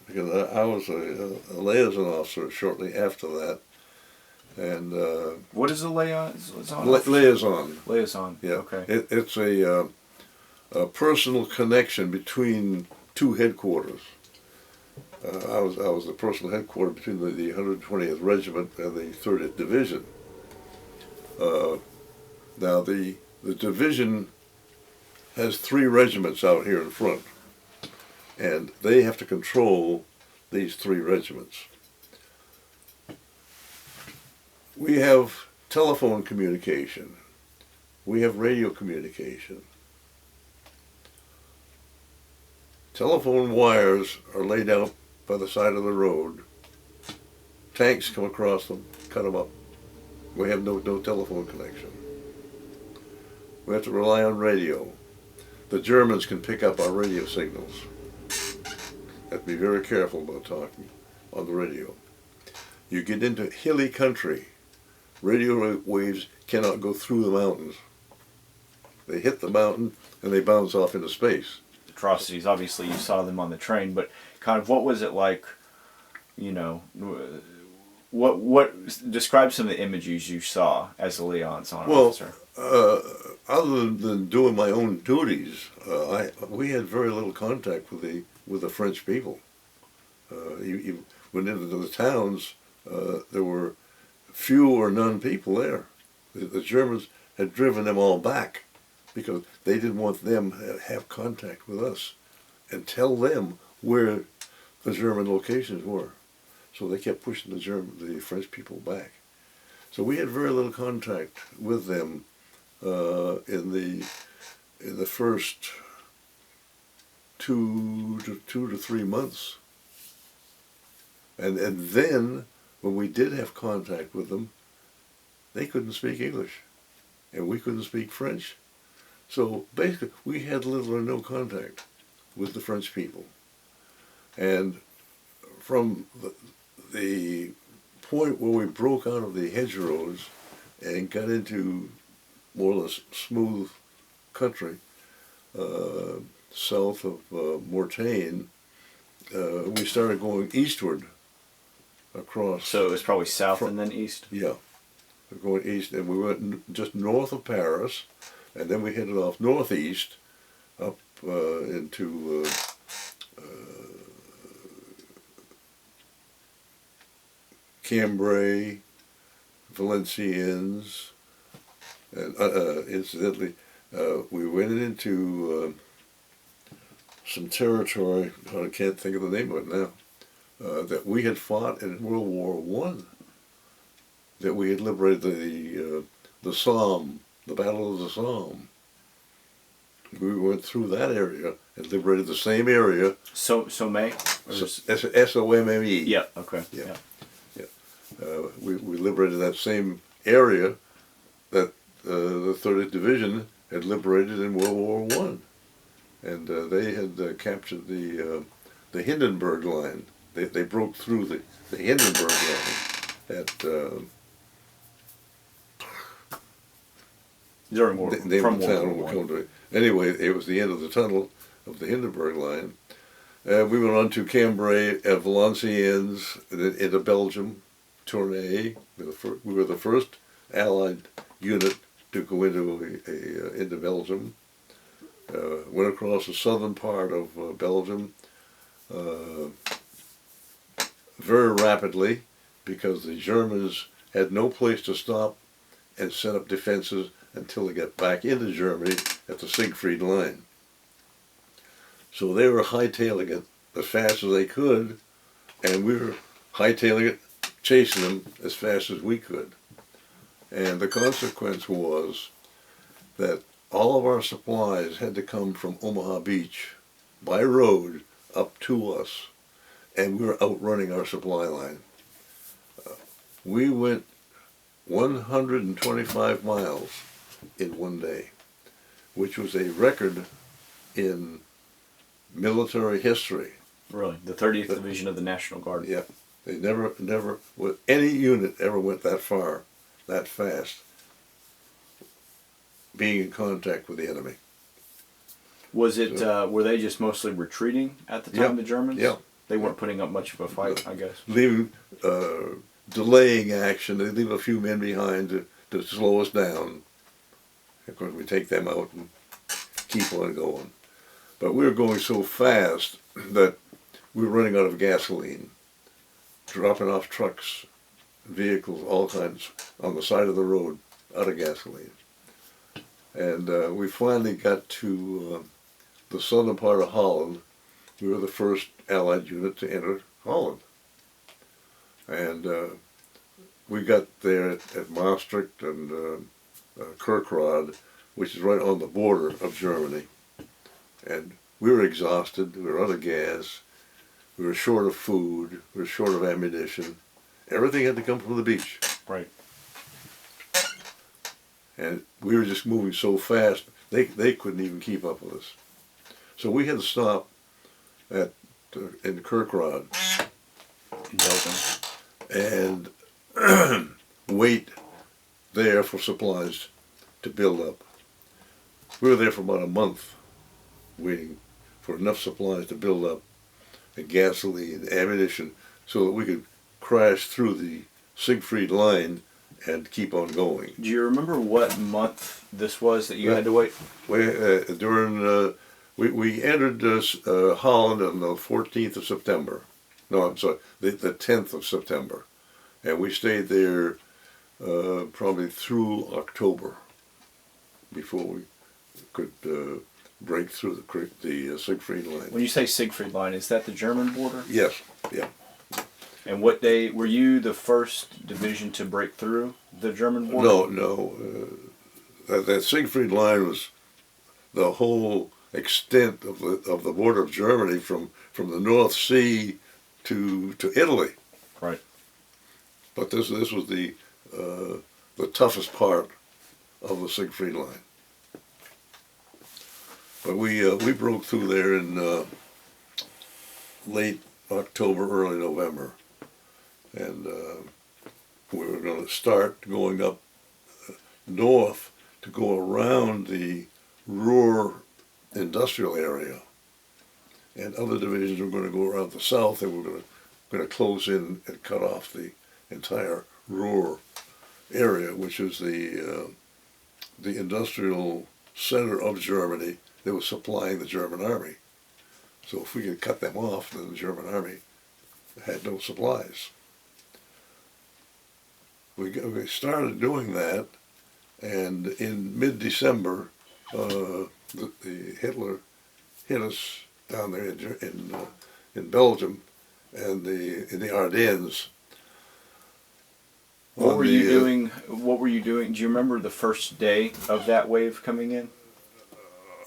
because I was a liaison officer shortly after that, and what is a liaison? Liaison. Liaison. Yeah. Okay. It's a personal connection between two headquarters. I was the personal headquarters between the 120th Regiment and the 30th Division. Now the division has 3 regiments out here in front, and they have to control these 3 regiments. We have telephone communication. We have radio communication. Telephone wires are laid out by the side of the road. Tanks come across them, cut them up. We have no telephone connection. We have to rely on radio. The Germans can pick up our radio signals. Have to be very careful about talking on the radio. You get into hilly country, radio waves cannot go through the mountains. They hit the mountain and they bounce off into space. Atrocities, obviously you saw them on the train, but kind of what was it like, what describe some of the images you saw as a liaison officer? Other than doing my own duties, we had very little contact with the French people. You went into the towns, there were few or none people there. The Germans had driven them all back because they didn't want them to have contact with us and tell them where the German locations were. So they kept pushing the French people back. So we had very little contact with them in the first 2 to 3 months. And then, when we did have contact with them, they couldn't speak English, and we couldn't speak French. So basically, we had little or no contact with the French people. And from the point where we broke out of the hedgerows and got into more or less smooth country, south of Mortain, we started going eastward across. So it was probably south and then east? Yeah. We're going east, and we went just north of Paris, and then we headed off northeast up into Cambrai, Valenciennes, and incidentally, we went into some territory, I can't think of the name of it now, that we had fought in World War I, that we had liberated the Somme, the Battle of the Somme. We went through that area and liberated the same area. Somme? S-O-M-M-E. Yeah, okay. Yeah. We liberated that same area that the 30th Division had liberated in World War I. And they had captured the Hindenburg Line. They broke through the Hindenburg Line at during World War I. Anyway, it was the end of the tunnel of the Hindenburg Line. We went on to Cambrai, Valenciennes, into Belgium, Tournai. We were the first Allied unit to go into Belgium. Went across the southern part of Belgium very rapidly, because the Germans had no place to stop and set up defenses until they got back into Germany at the Siegfried Line. So they were hightailing it as fast as they could, and we were hightailing it, chasing them as fast as we could. And the consequence was that all of our supplies had to come from Omaha Beach by road up to us, and we were outrunning our supply line. We went 125 miles in one day, which was a record in military history. Really? The 30th Division of the National Guard? Yeah. They never, any unit ever went that far, that fast, being in contact with the enemy. Was it, were they just mostly retreating at the time, the Germans? Yeah. They weren't putting up much of a fight, I guess. Leaving, delaying action. They leave a few men behind to slow us down. Of course, we take them out and keep on going. But we were going so fast that we were running out of gasoline, dropping off trucks, vehicles, all kinds, on the side of the road, out of gasoline. And we finally got to the southern part of Holland. We were the first Allied unit to enter Holland. And we got there at Maastricht and Kerkrade, which is right on the border of Germany. And we were exhausted, we were out of gas, we were short of food, we were short of ammunition. Everything had to come from the beach. Right. And we were just moving so fast, they couldn't even keep up with us. So we had to stop in Kerkrade and wait there for supplies to build up. We were there for about a month, waiting for enough supplies to build up, and gasoline, ammunition, so that we could crash through the Siegfried Line and keep on going. Do you remember what month this was that you had to wait? We entered Holland on the 14th of September. No, I'm sorry, the 10th of September. And we stayed there probably through October before we could break through the Siegfried Line. When you say Siegfried Line, is that the German border? Yes, yeah. And what day, were you the first division to break through the German border? No. That Siegfried Line was the whole extent of the border of Germany from the North Sea to Italy. Right. But this was the toughest part of the Siegfried Line. But we broke through there in late October, early November, and we were going to start going up north to go around the Ruhr industrial area, and other divisions were going to go around the south, and we're going to close in and cut off the entire Ruhr area, which is the industrial center of Germany that was supplying the German army. So if we could cut them off, then the German army had no supplies. We started doing that, and in mid-December, the Hitler hit us down there in Belgium and in the Ardennes. What were you doing? What were you doing? Do you remember the first day of that wave coming in?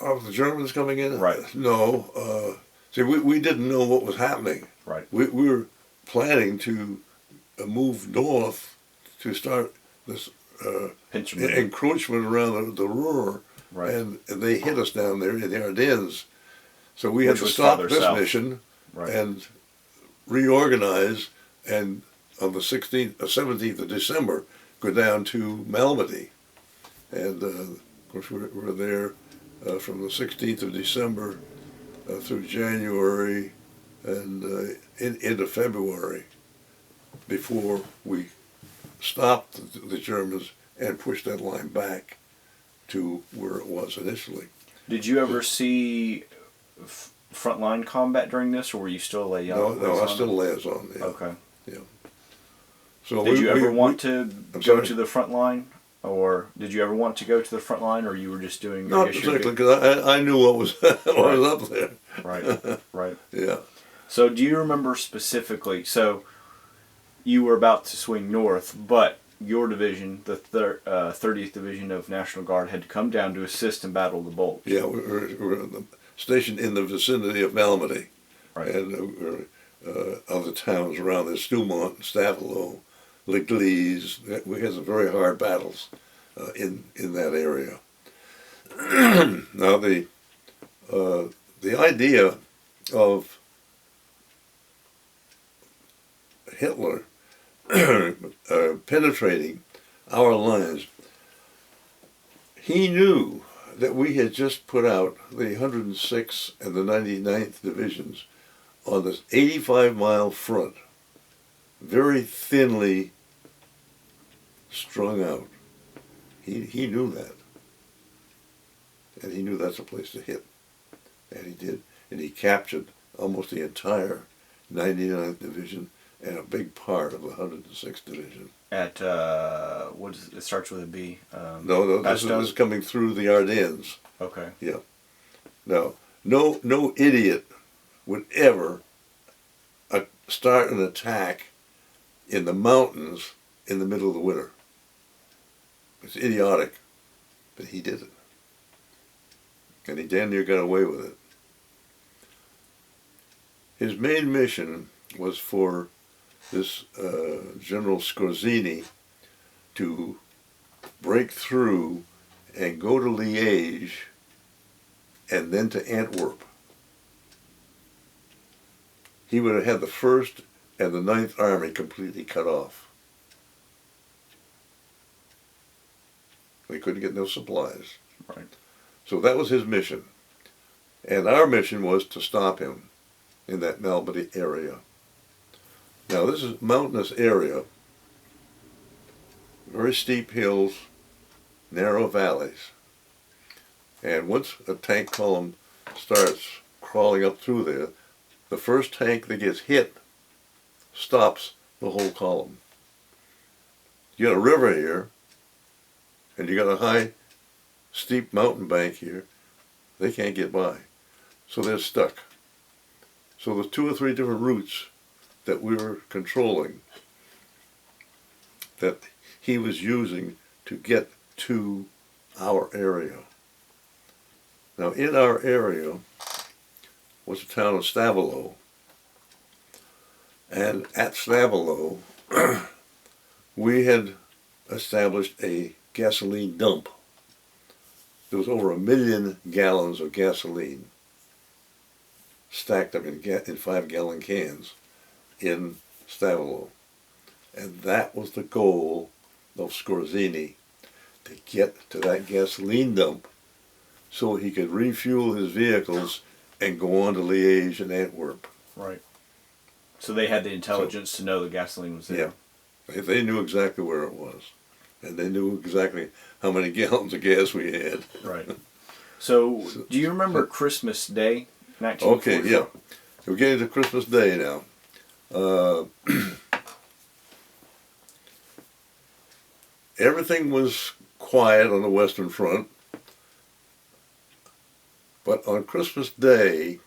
Of the Germans coming in? Right. No. See, we didn't know what was happening. Right. We were planning to move north to start this encroachment around the Ruhr, right. and they hit us down there in the Ardennes. So we had to stop this mission and reorganize, and on the 17th of December, go down to Malmedy. And of course, we're there from the 16th of December through January and into February before we stopped the Germans and pushed that line back to where it was initially. Did you ever see frontline combat during this, or were you still a liaison? No, I still liaison. Yeah. Okay. Yeah. So did you ever want to go to the front line, or did you ever want to go to the front line, or you were just doing? Not particularly, because I knew what was what was up there. Right. Right. Yeah. So, do you remember specifically? So, you were about to swing north, but your division, the 30th Division of National Guard, had to come down to assist and battle the Bulge. Yeah, we were stationed in the vicinity of Malmedy, right. And other towns around there, Stewmont, Stavelot, L'Église. We had some very hard battles in that area. Now the idea of Hitler penetrating our lines, he knew that we had just put out the 106th and the 99th Divisions on this 85-mile front, very thinly strung out. He knew that. And he knew that's a place to hit. And he did. And he captured almost the entire 99th Division and a big part of the 106th Division. At, what is it? It starts with a B. No, this is coming through the Ardennes. Okay. Yeah. Now, no idiot would ever start an attack in the mountains in the middle of the winter. It's idiotic, but he did it. And he damn near got away with it. His main mission was for this General Scorzini to break through and go to Liège and then to Antwerp. He would have had the 1st and the 9th Army completely cut off. They couldn't get no supplies. Right. So that was his mission. And our mission was to stop him in that Malmedy area. Now this is a mountainous area, very steep hills, narrow valleys. And once a tank column starts crawling up through there, the first tank that gets hit stops the whole column. You got a river here, and you got a high, steep mountain bank here. They can't get by, so they're stuck. So there's 2 or 3 different routes that we were controlling that he was using to get to our area. Now, in our area was the town of Stavelo. And at Stavelo, we had established a gasoline dump. There was over 1 million gallons of gasoline stacked up in 5-gallon cans in Stavelo. And that was the goal of Scorzini, to get to that gasoline dump so he could refuel his vehicles and go on to Liège and Antwerp. Right. So they had the intelligence to know the gasoline was there. Yeah. They knew exactly where it was. And they knew exactly how many gallons of gas we had. Right. So, do you remember Christmas Day, 1944? Okay, yeah. We're getting to Christmas Day now. Everything was quiet on the Western Front. But on Christmas Day,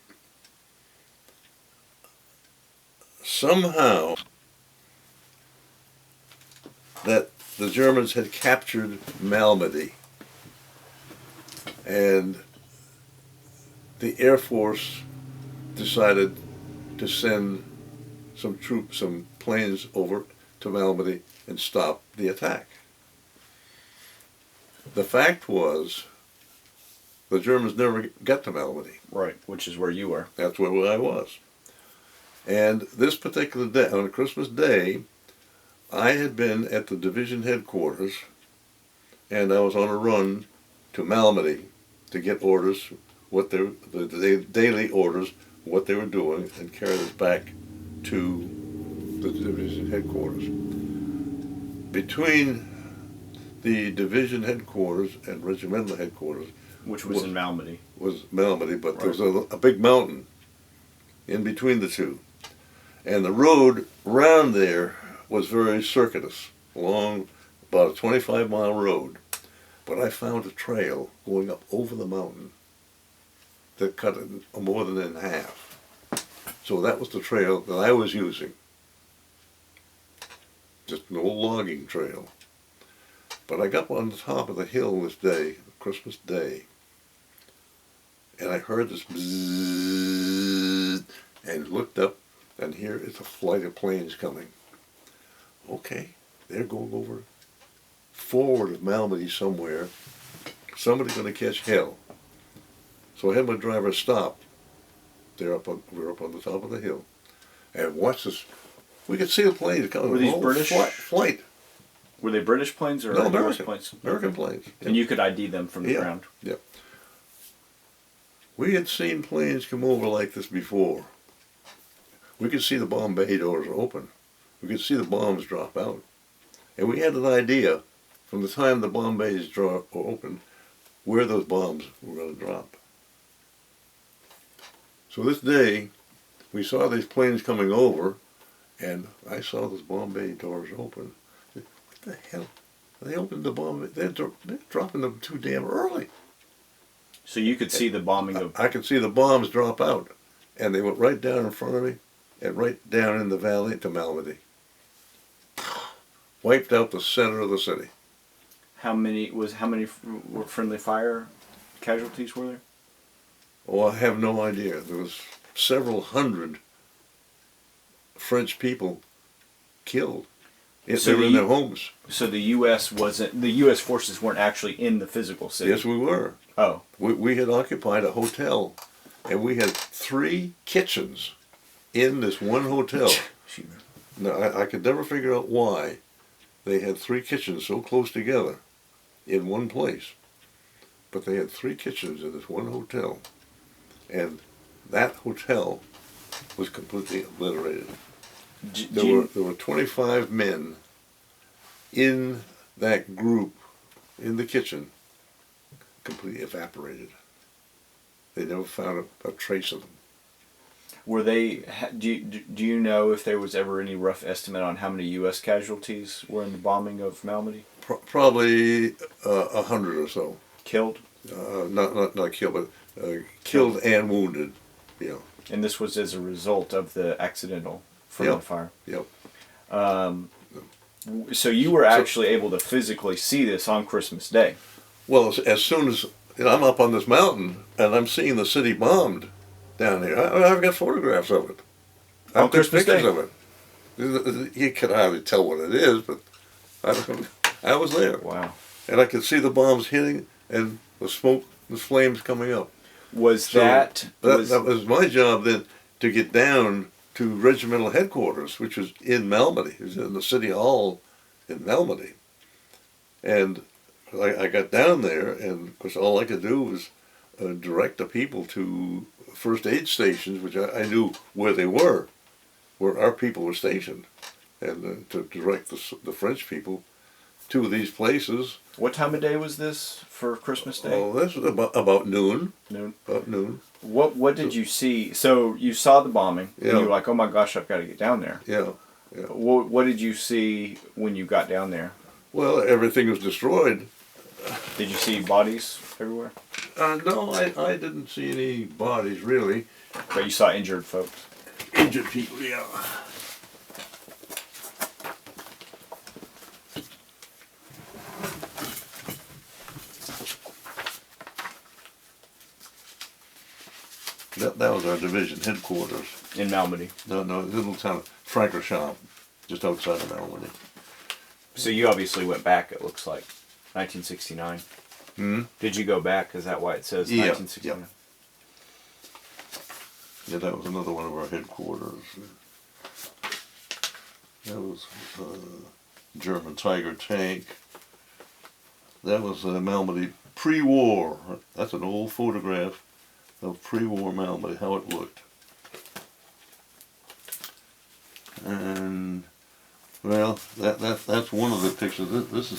somehow, that the Germans had captured Malmedy. And the Air Force decided to send some troops, some planes over to Malmedy and stop the attack. The fact was, the Germans never got to Malmedy. Right, which is where you were. That's where I was. And this particular day, on Christmas Day, I had been at the division headquarters, and I was on a run to Malmedy to get orders, the daily orders, what they were doing, and carry this back to the division headquarters. Between the division headquarters and regimental headquarters, which was in Malmedy. Was Malmedy, but right. There was a big mountain in between the two. And the road round there was very circuitous, long, about a 25-mile road. But I found a trail going up over the mountain that cut it more than in half. So that was the trail that I was using. Just an old logging trail. But I got on the top of the hill this day, Christmas Day, and I heard this bzzz, and looked up, and here is a flight of planes coming. Okay, they're going over forward of Malmedy somewhere. Somebody's going to catch hell. So I had my driver stop. We were up on the top of the hill, and watch this. We could see the planes coming. Were these British flight? Were they British planes or no, US American planes? American planes. And you could ID them from the ground. Yeah. We had seen planes come over like this before. We could see the bomb bay doors open. We could see the bombs drop out. And we had an idea, from the time the bomb bays opened, where those bombs were going to drop. So this day, we saw these planes coming over, and I saw those bomb bay doors open. What the hell? They opened the bomb. They're dropping them too damn early. So you could see the bombing of... I could see the bombs drop out, and they went right down in front of me, and right down in the valley to Malmedy. Wiped out the center of the city. How many friendly fire casualties were there? Oh, I have no idea. There was several hundred French people killed. They were in their homes. So the U.S. forces weren't actually in the physical city? Yes, we were. Oh. We had occupied a hotel, and we had 3 kitchens in this one hotel. Now, I could never figure out why they had 3 kitchens so close together in one place. But they had 3 kitchens in this one hotel. And that hotel was completely obliterated. There were 25 men in that group in the kitchen, completely evaporated. They never found a trace of them. Were they? Do you know if there was ever any rough estimate on how many U.S. casualties were in the bombing of Malmedy? Probably 100 or so. Killed? Not killed, but killed and wounded. Yeah. And this was as a result of the accidental friendly fire. Yep. So you were actually able to physically see this on Christmas Day. Well, as soon as I'm up on this mountain and I'm seeing the city bombed down here. I've got photographs of it. I've got Christmas pictures Day? of it. You can hardly tell what it is, but I was there. Wow. And I could see the bombs hitting and the smoke, the flames coming up. Was So that was my job then to get down to regimental headquarters, which was in Malmedy. It was in the city hall in Malmedy. And I got down there, and of course all I could do was direct the people to first aid stations, which I knew where they were, where our people were stationed, and to direct the French people to these places. What time of day was this for Christmas Day? Oh, this was about noon. Noon. About noon. What did you see? So you saw the bombing, and Yeah. you were like, "Oh my gosh, I've got to get down there." Yeah. What did you see when you got down there? Well, everything was destroyed. Did you see bodies everywhere? No, I didn't see any bodies really. But you saw injured folks. Injured people, yeah. That was our division headquarters. In Malmedy. No, little town of Francorchamps, just outside of Malmedy. So you obviously went back, it looks like. 1969. Hmm? Did you go back? Is that why it says Yeah, 1969? Yeah, that was another one of our headquarters. That was German Tiger tank. That was Malmedy pre-war. That's an old photograph of pre-war Malmedy, how it looked. And well, that's one of the pictures. This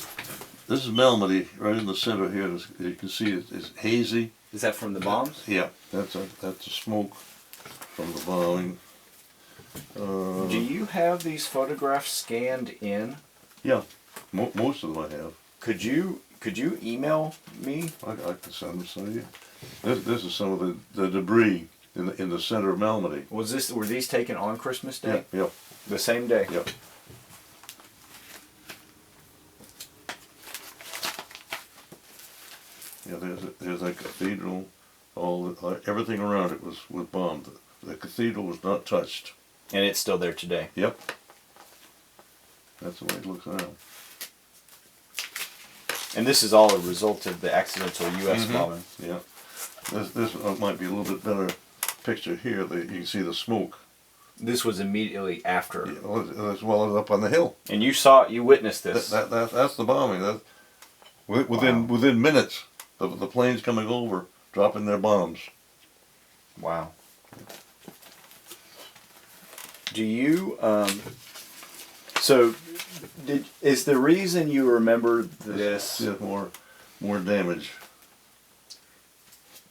is Malmedy right in the center here. You can see it's hazy. Is that from the bombs? Yeah, that's the smoke from the bombing. Do you have these photographs scanned in? Yeah, most of them I have. Could you email me? I can send them to you. This is some of the debris in the center of Malmedy. Were these taken on Christmas Day? Yeah. The same day? Yep. Yeah, there's a cathedral. Everything around it was bombed. The cathedral was not touched. And it's still there today. Yep. That's the way it looks now. And this is all a result of the accidental U.S. bombing. Yeah. This might be a little bit better picture here. You can see the smoke. This was immediately after. Yeah, as well as up on the hill. And you witnessed this. That's the bombing. Within minutes, the planes coming over, dropping their bombs. Wow. Do you, is the reason you remember this? Yeah, more damage.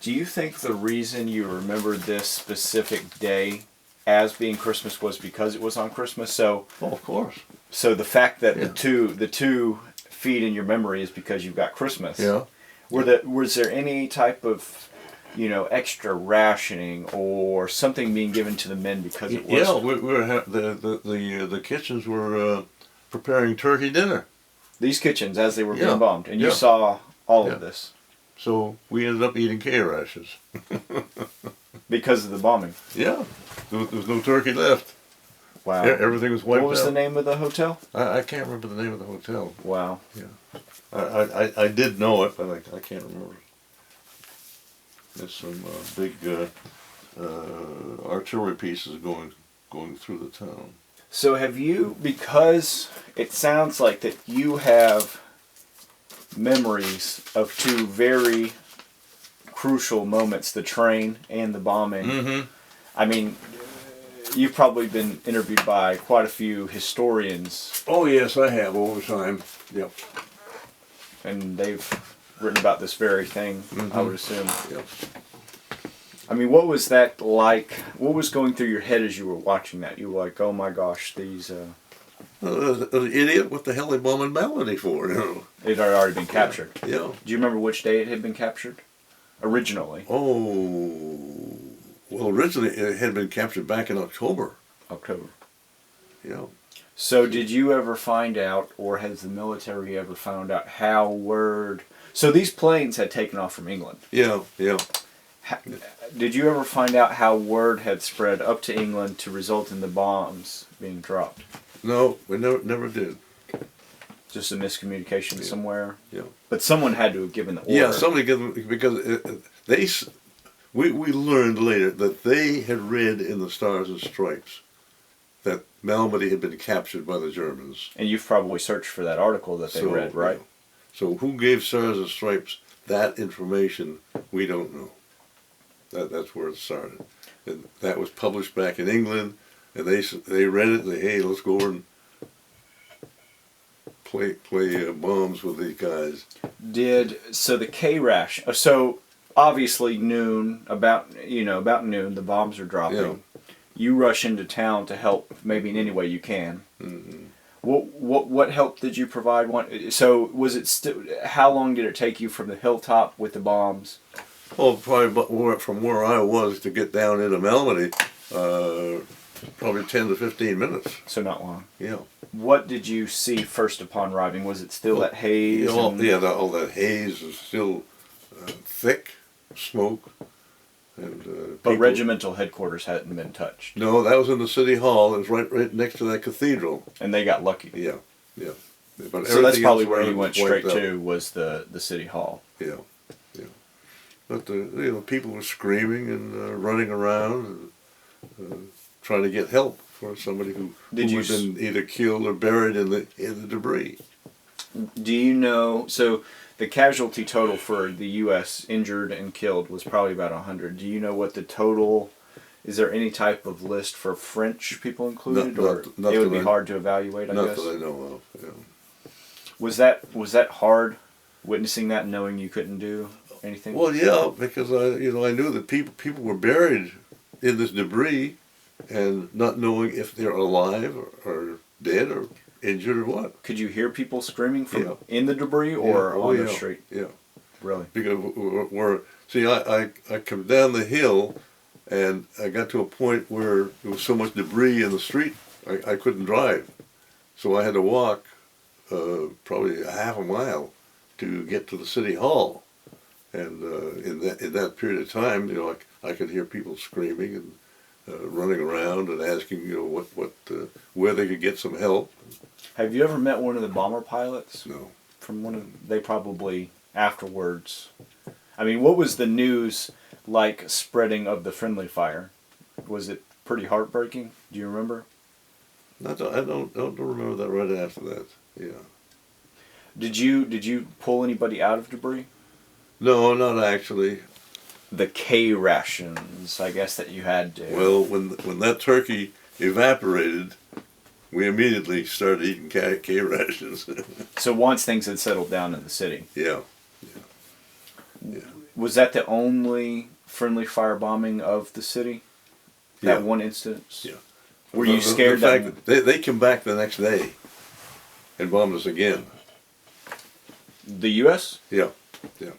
Do you think the reason you remember this specific day as being Christmas was because it was on Christmas? So, Of course. So the fact that Yeah. the two feed in your memory is because you've got Christmas. Yeah. Was there any type of, extra rationing or something being given to the men because it was? Yeah, we were the kitchens were preparing turkey dinner. These kitchens as they were Yeah. being bombed, and you Yeah. saw all Yeah. of this So we ended up eating K-rashes. because of the bombing. Yeah, there was no turkey left. Wow. Everything was wiped out. What was the name of the hotel? I can't remember the name of the hotel. Wow. Yeah, I did know it, but I can't remember. There's some big artillery pieces going through the town. So have you, because it sounds like that you have memories of two very crucial moments, the train and the bombing. Mm-hmm. I mean, you've probably been interviewed by quite a few historians, Oh yes, I have all the time. Yep. and they've written about this very thing, I would assume. Yep. I mean, what was that like? What was going through your head as you were watching that? You were like, oh my gosh, these... An idiot, what the hell they bombing Malmedy for? It had already been captured. Yeah. Do you remember which day it had been captured? Originally. Oh, well, originally it had been captured back in October. October. Yeah. So did you ever find out, or has the military ever found out, how word So these planes had taken off from England. Yeah, yeah. Did you ever find out how word had spread up to England to result in the bombs being dropped? No, we never did. Just a miscommunication somewhere? Yeah. But someone had to have given the order. Yeah, somebody gave them, because we learned later that they had read in the Stars and Stripes that Malmedy had been captured by the Germans. And you've probably searched for that article that they read, right? Yeah. So who gave Stars and Stripes that information, we don't know. That's where it started. And that was published back in England, and they read it and they, hey, let's go over and play bombs with these guys. So the K rash, so obviously about noon, the bombs are dropping. Yeah. You rush into town to help maybe in any way you can. Mm-hmm. What help did you provide? So was it how long did it take you from the hilltop with the bombs? Well, probably from where I was to get down into Malmedy, probably 10 to 15 minutes. So not long. Yeah. What did you see first upon arriving? Was it still that haze? All that haze is still thick, smoke. And, but regimental headquarters hadn't been touched. No, that was in the city hall. It was right next to that cathedral. And they got lucky. Yeah, yeah. But so that's probably where you went straight to, was the city hall. Yeah, yeah. But people were screaming and running around and trying to get help for somebody who had been either killed or buried in the debris. Do you know? So the casualty total for the U.S. injured and killed was probably about 100. Do you know what the total? Is there any type of list for French people included, or it would be hard to evaluate? I guess. Not that I know of. Yeah. Was that hard, witnessing that, and knowing you couldn't do anything? Well, yeah, because I knew that people were buried in this debris, and not knowing if they're alive or dead or injured or what. Could you hear people screaming from in the debris or on the street? Yeah. Really? Because I come down the hill, and I got to a point where there was so much debris in the street, I couldn't drive. So I had to walk probably a half a mile to get to the city hall. And in that period of time, I could hear people screaming and running around and asking, where they could get some help. Have you ever met one of the bomber pilots? No. They probably afterwards. I mean, what was the news like spreading of the friendly fire? Was it pretty heartbreaking? Do you remember? I don't remember that right after that. Yeah. Did you pull anybody out of debris? No, not actually. The K rations, I guess, that you had to. Well, when that turkey evaporated, we immediately started eating K rations. So once things had settled down in the city. Yeah. Was that the only friendly fire bombing of the city? That one instance? Yeah. Were you scared that they came back the next day and bombed us again? The U.S.? Yeah. Yeah.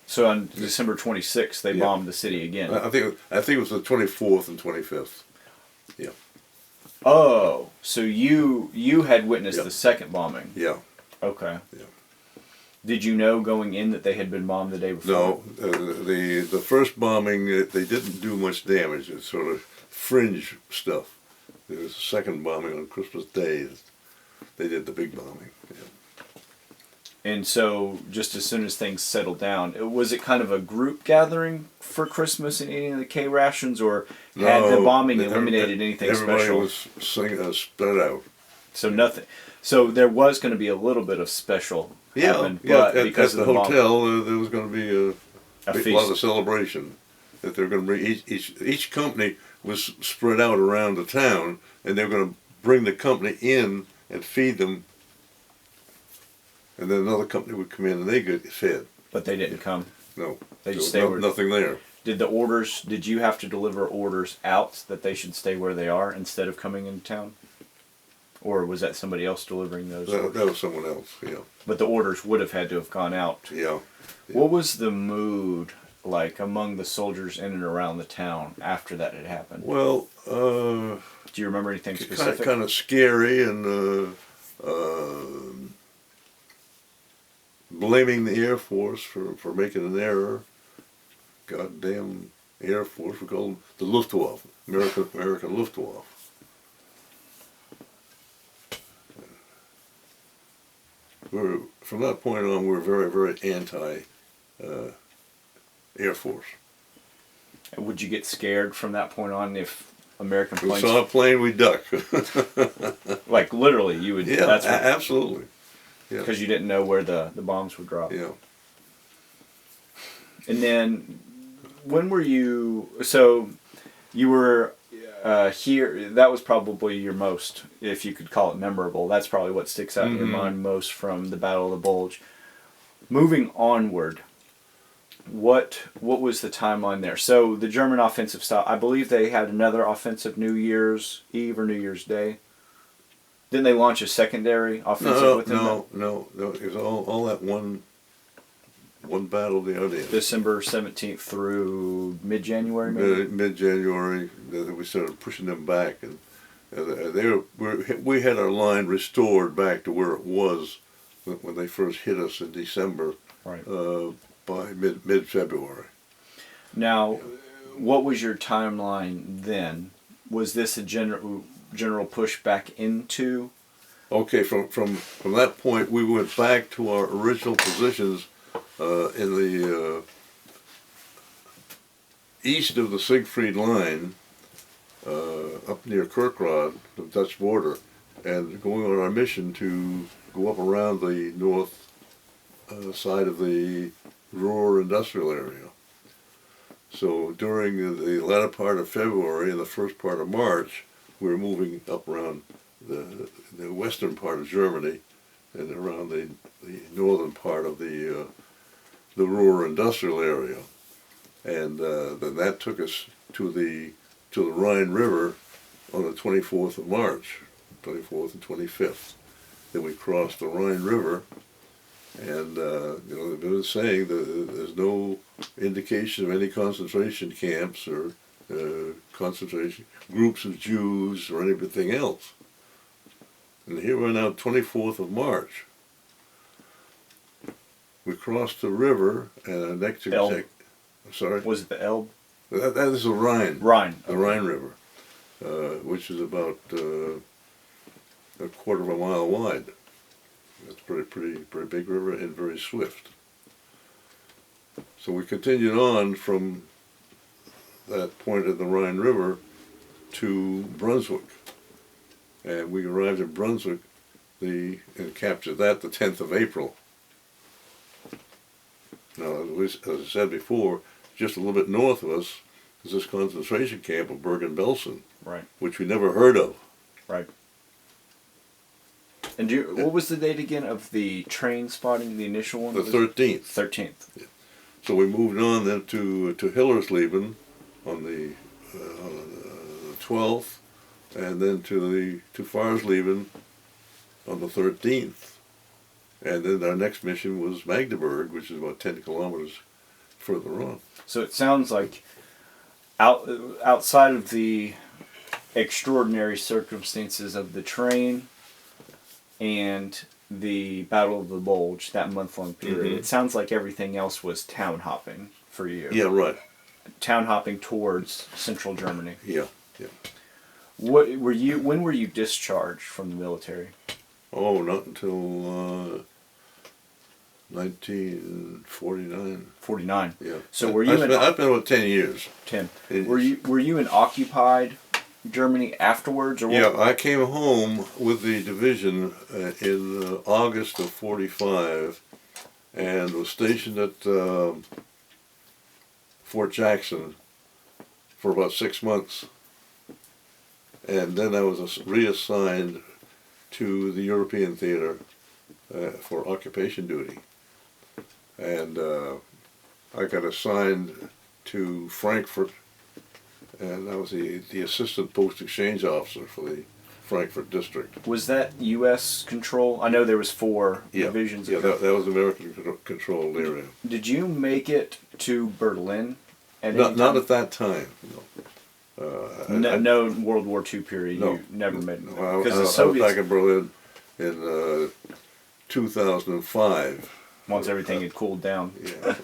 So on December 26th, they bombed the city again. I think it was the 24th and 25th. Yeah. Oh, so you had witnessed the second bombing? Yeah. Okay. Yeah. Did you know going in that they had been bombed the day before? No. The first bombing, they didn't do much damage. It's sort of fringe stuff. There was a second bombing on Christmas Day. They did the big bombing. Yeah. And so, just as soon as things settled down, was it kind of a group gathering for Christmas and eating the K rations, or had the bombing eliminated anything everybody special? Everybody was spread out. So nothing. So there was going to be a little bit of special happen, but because at of the hotel, there was going to be a lot of celebration. That they're going to bring each company was spread out around the town, and they're going to bring the company in and feed them. And then another company would come in and they get fed. But they didn't come. No. They just stayed where nothing there. Did you have to deliver orders out that they should stay where they are instead of coming into town? Or was that somebody else delivering those orders? That was someone else, yeah. But the orders would have had to have gone out. Yeah. What was the mood like among the soldiers in and around the town after that had happened? Well, do you remember anything specific? Kind of scary and blaming the Air Force for making an error. Goddamn Air Force, we call them the Luftwaffe, American Luftwaffe. From that point on, we're very, very anti Air Force. Would you get scared from that point on if American We planes? saw a plane, we duck. Like literally, you would. Yeah, that's absolutely. Yeah. Because you didn't know where the bombs would drop. Yeah. And then, when were you? So, you were here. That was probably your most, if you could call it memorable. That's probably what sticks out in your mind most from the Battle of the Bulge. Moving onward, what was the timeline there? So the German offensive style. I believe they had another offensive New Year's Eve or New Year's Day. Didn't they launch a secondary offensive within No. It was all that one battle the other day. December 17th through mid-January, maybe? Mid-January, we started pushing them back, and we had our line restored back to where it was when they first hit us in December. Right. By mid-February. Now, what was your timeline then? Was this a general push back into? Okay, from that point, we went back to our original positions in the east of the Siegfried Line, up near Kerkrade, the Dutch border, and going on our mission to go up around the north side of the Ruhr industrial area. So during the latter part of February and the first part of March, we were moving up around the western part of Germany and around the northern part of the Ruhr industrial area, and then that took us to the Rhine River on the 24th of March, 24th and 25th. Then we crossed the Rhine River. And they've been saying that there's no indication of any concentration camps or concentration groups of Jews or anything else. And here we're now, 24th of March. We crossed the river, and our next sorry, was it the Elbe? That is the Rhine. Rhine. The Rhine River, which is about a quarter of a mile wide. It's pretty big river and very swift. So we continued on from that point of the Rhine River to Brunswick, and we arrived at Brunswick and captured that the 10th of April. Now, as I said before, just a little bit north of us is this concentration camp of Bergen-Belsen, right, which we never heard of. Right. And what was the date again of the train spotting, the initial one? The 13th. 13th. Yeah. So we moved on then to Hillersleben on the 12th, and then to Farsleben on the 13th. And then our next mission was Magdeburg, which is about 10 kilometers further on. So it sounds like outside of the extraordinary circumstances of the train and the Battle of the Bulge, that month-long period, it sounds like everything else was town hopping for you. Yeah, right. Town hopping towards central Germany. Yeah, yeah. When were you discharged from the military? Oh, not until 1949. 49. Yeah. So were you I've been about 10 years. 10. Were you in occupied Germany afterwards, or what? Yeah, I came home with the division in August of 45, and was stationed at Fort Jackson for about 6 months, and then I was reassigned to the European Theater for occupation duty, and I got assigned to Frankfurt. And I was the assistant post exchange officer for the Frankfurt district. Was that U.S. control? I know there was 4 divisions. Yeah, that was American controlled area. Did you make it to Berlin? Not at that time. No. No World War II period. No, you never made it. I was back in Berlin in 2005. once everything had cooled down Yeah.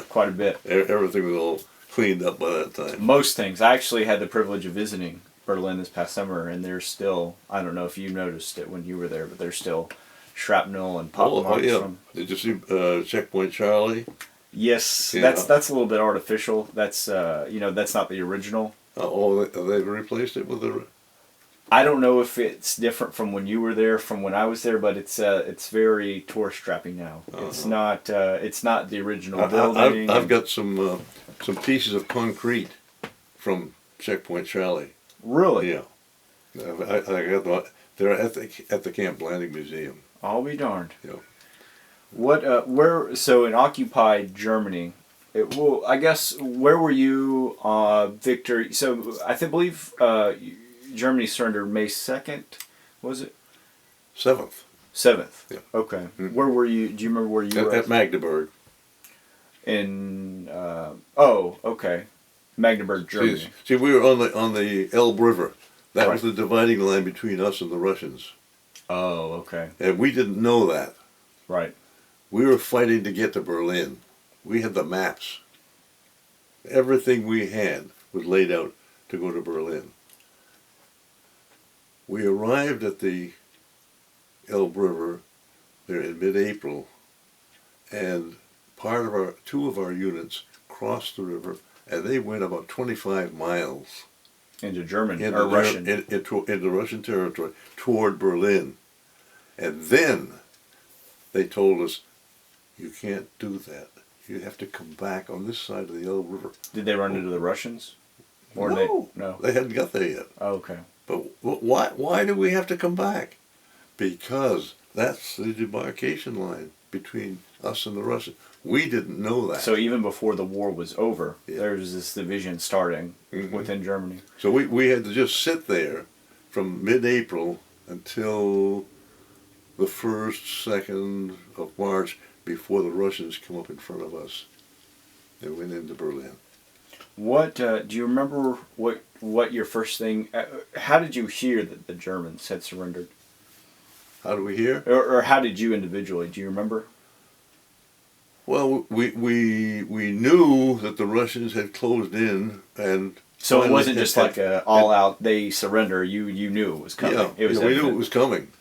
quite a bit. Everything was all cleaned up by that time. Most things. I actually had the privilege of visiting Berlin this past summer, and there's still, I don't know if you noticed it when you were there, but there's still shrapnel and pop marks yeah. from... Did you see Checkpoint Charlie? Yes, Yeah. that's a little bit artificial. That's that's not the original. They've replaced it with a... I don't know if it's different from when you were there, from when I was there, but it's very tourist trappy now. It's not the original building. I've got some pieces of concrete from Checkpoint Charlie. Really? Yeah. I got they're at the Camp Blanding Museum. I'll be darned. Yeah. So in occupied Germany, I guess, where were you, Victor? So I believe Germany surrendered May 2nd, was it? 7th. 7th. Yeah. Okay. Mm-hmm. Where were you? Do you remember where you were? At Magdeburg. Okay. Magdeburg, Germany. See, we were on the Elbe River. That Right. was the dividing line between us and the Russians. Oh, okay. And we didn't know that. Right. We were fighting to get to Berlin. We had the maps. Everything we had was laid out to go to Berlin. We arrived at the Elbe River there in mid-April, and two of our units crossed the river, and they went about 25 miles Into German or Russian. into Russian territory toward Berlin. And then they told us, you can't do that. You have to come back on this side of the Elbe River. Did they run into the Russians? Or No, they hadn't got there yet. Oh, okay. But why do we have to come back? Because that's the demarcation line between us and the Russians. We didn't know that. So even before the war was over, Yeah. there was this division starting within Germany. So we had to just sit there from mid-April until the 1st, 2nd of March before the Russians come up in front of us. They went into Berlin. What do you remember? What your first thing? How did you hear that the Germans had surrendered? How do we hear? Or how did you individually? Do you remember? Well, we knew that the Russians had closed in, and so it wasn't just like a all-out they surrender. You knew it was coming. Yeah, we knew it was coming.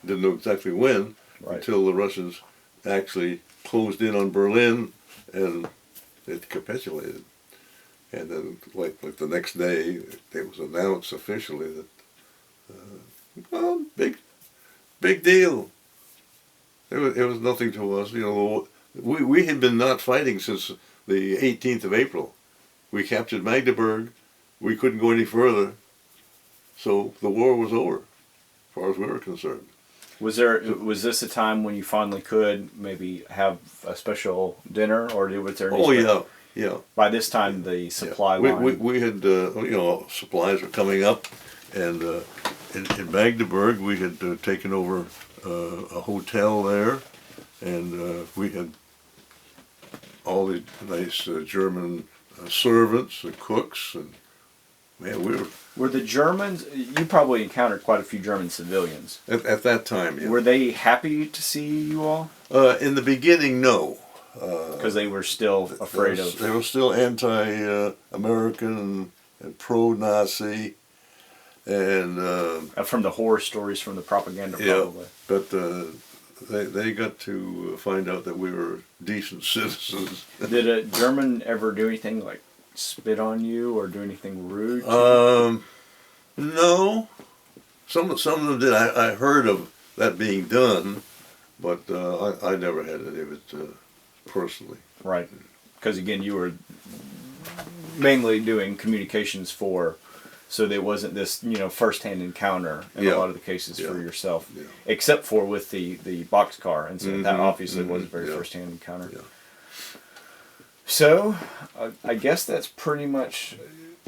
Didn't know exactly when until the Russians actually closed in on Berlin, and it capitulated. And then, like the next day, it was announced officially that, big deal. It was nothing to us. We had been not fighting since the 18th of April. We captured Magdeburg. We couldn't go any further. So the war was over, as far as we were concerned. Was this a time when you finally could maybe have a special dinner, or was there? Yeah. By this time, the supply line. We had supplies were coming up, and in Magdeburg we had taken over a hotel there, and we had all the nice German servants and cooks, and man, Were the Germans? You probably encountered quite a few German civilians at that time. Yeah. Were they happy to see you all? In the beginning, no. Because they were still afraid of... They were still anti-American and pro-Nazi, and... from the horror stories from the propaganda, probably. Yeah, but they got to find out that we were decent citizens. Did a German ever do anything like spit on you or do anything rude? No. Some of them did. I heard of that being done, but I never had any of it personally. Right. Because again, you were mainly doing communications so there wasn't this, first-hand encounter in a lot of the cases for yourself, except for with the boxcar, and so that obviously was a very first-hand encounter. Yeah. So, I guess that's pretty much.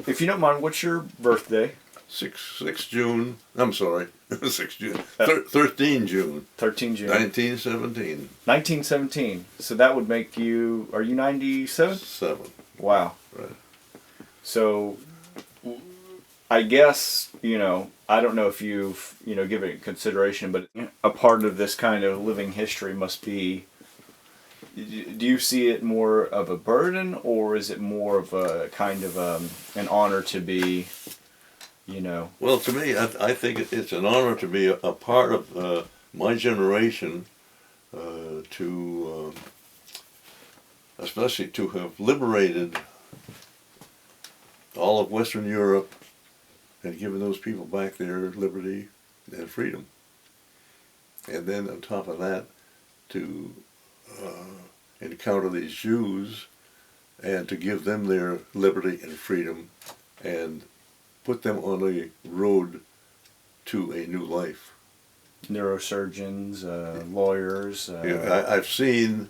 If you don't mind, what's your birthday? 6 June. I'm sorry, 6 June. 13 June. 13 June. 1917. 1917. So that would make you. Are you 97? 7. Wow. Right. So, I guess I don't know if you've given it consideration, but a part of this kind of living history must be do you see it more of a burden, or is it more of a kind of an honor to be, you know? Well, to me, I think it's an honor to be a part of my generation, especially to have liberated all of Western Europe and given those people back their liberty and freedom. And then on top of that, to encounter these Jews and to give them their liberty and freedom and put them on a road to a new life. Neurosurgeons, lawyers. I've seen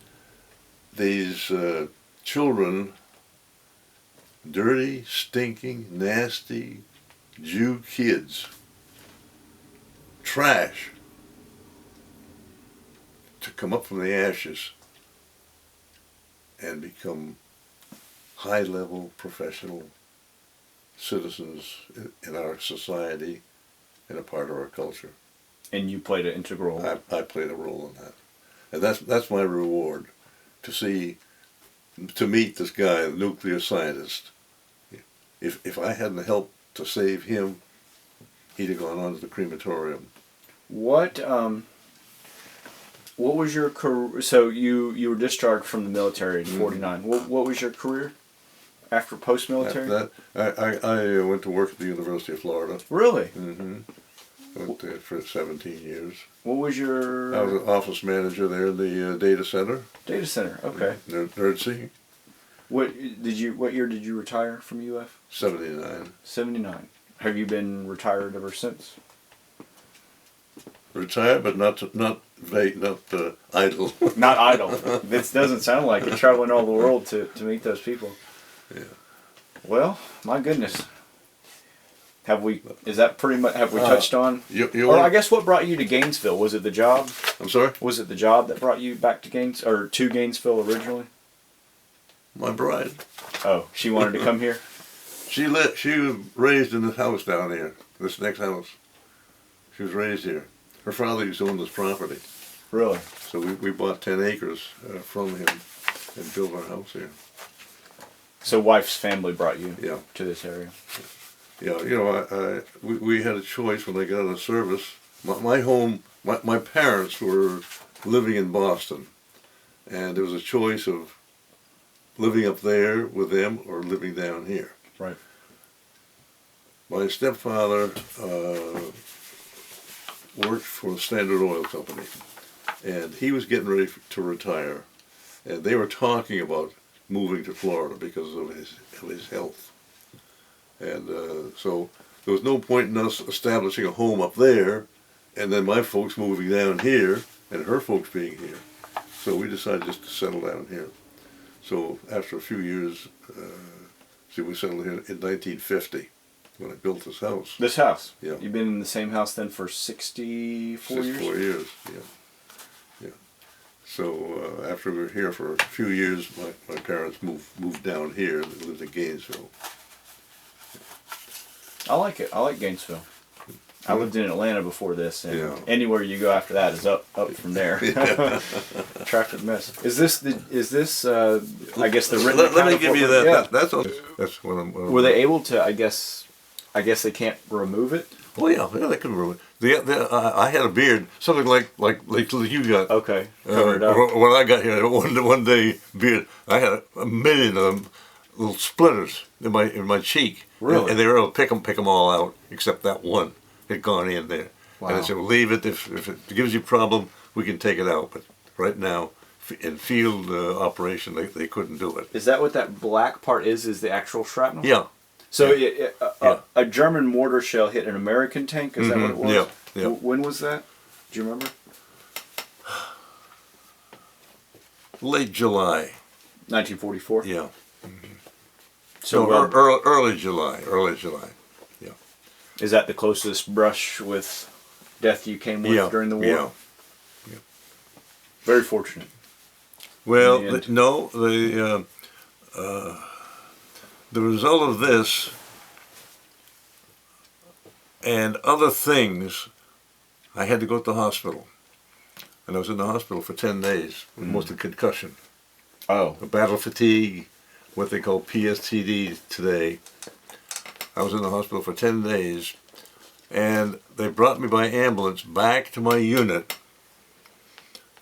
these children, dirty, stinking, nasty Jew kids, trash, to come up from the ashes and become high-level professional citizens in our society and a part of our culture. And you played an integral role. I played a role in that. And that's my reward, to meet this guy, the nuclear scientist. If I hadn't helped to save him, he'd have gone on to the crematorium. What was your career? So you were discharged from the military in '49. What was your career after post-military? I went to work at the University of Florida. Really? Mm-hmm. Went there for 17 years. What was your... I was an office manager there in the data center. Data center, okay. Nerdsea. What year did you retire from UF? 79. 79. Have you been retired ever since? Retired, but not idle. Not idle. This doesn't sound like it. Traveling all the world to meet those people. Yeah. Well, my goodness. Have we touched on? I guess what brought you to Gainesville? Was it the job? I'm sorry? Was it the job that brought you back to to Gainesville originally? My bride. Oh, she wanted to come here? She was raised in this house down here, this next house. She was raised here. Her father used to own this property. Really? So we bought 10 acres from him and built our house here. So wife's family brought you to this area? Yeah, we had a choice when I got out of service. My parents were living in Boston, and there was a choice of living up there with them or living down here. Right. My stepfather worked for the Standard Oil Company, and he was getting ready to retire, and they were talking about moving to Florida because of his health. And so there was no point in us establishing a home up there and then my folks moving down here and her folks being here. So we decided just to settle down here. So after a few years, we settled here in 1950 when I built this house. This house? Yeah. You've been in the same house then for 64 years? 64 years, yeah. So after we were here for a few years, my parents moved down here. They lived in Gainesville. I like it. I like Gainesville. I lived in Atlanta before this, and anywhere you go after that is up from there. Traffic mess. Is this I guess the written? Let me give you that. Yeah. That's what I'm. Were they able to? I guess they can't remove it. Oh yeah, they can remove it. I had a beard, something like you got. Okay. Cover it up. When I got here, one day beard, I had a million of them, little splinters in my cheek. Really? And they were able to pick them all out, except that one had gone in there. Wow. And I said, well, leave it. If it gives you a problem, we can take it out. But right now, in field operation, they couldn't do it. Is that what that black part is? Is the actual shrapnel? Yeah. So a German mortar shell hit an American tank? Is that what it was? Yeah. When was that? Do you remember? Late July. 1944? Yeah. So early July. Yeah. Is that the closest brush with death you came with during the war? Yeah. Very fortunate. Well, the result of this and other things, I had to go to the hospital. And I was in the hospital for 10 days with mostly concussion. Oh. battle fatigue, what they call PSTD today. I was in the hospital for 10 days, and they brought me by ambulance back to my unit.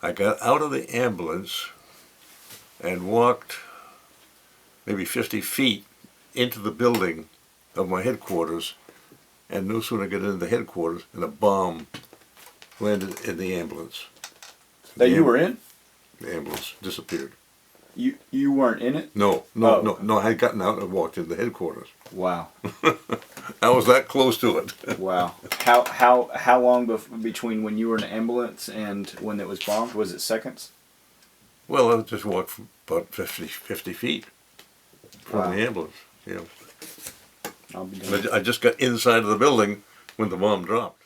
I got out of the ambulance and walked maybe 50 feet into the building of my headquarters, and no sooner get into the headquarters and a bomb landed in the ambulance. That you were in? The ambulance disappeared. You weren't in it? No, I had gotten out and walked into the headquarters. Wow. I was that close to it. Wow. How long between when you were in the ambulance and when it was bombed? Was it seconds? Well, I just walked for about 50 feet from the ambulance. Yeah. I'll be done. I just got inside of the building when the bomb dropped.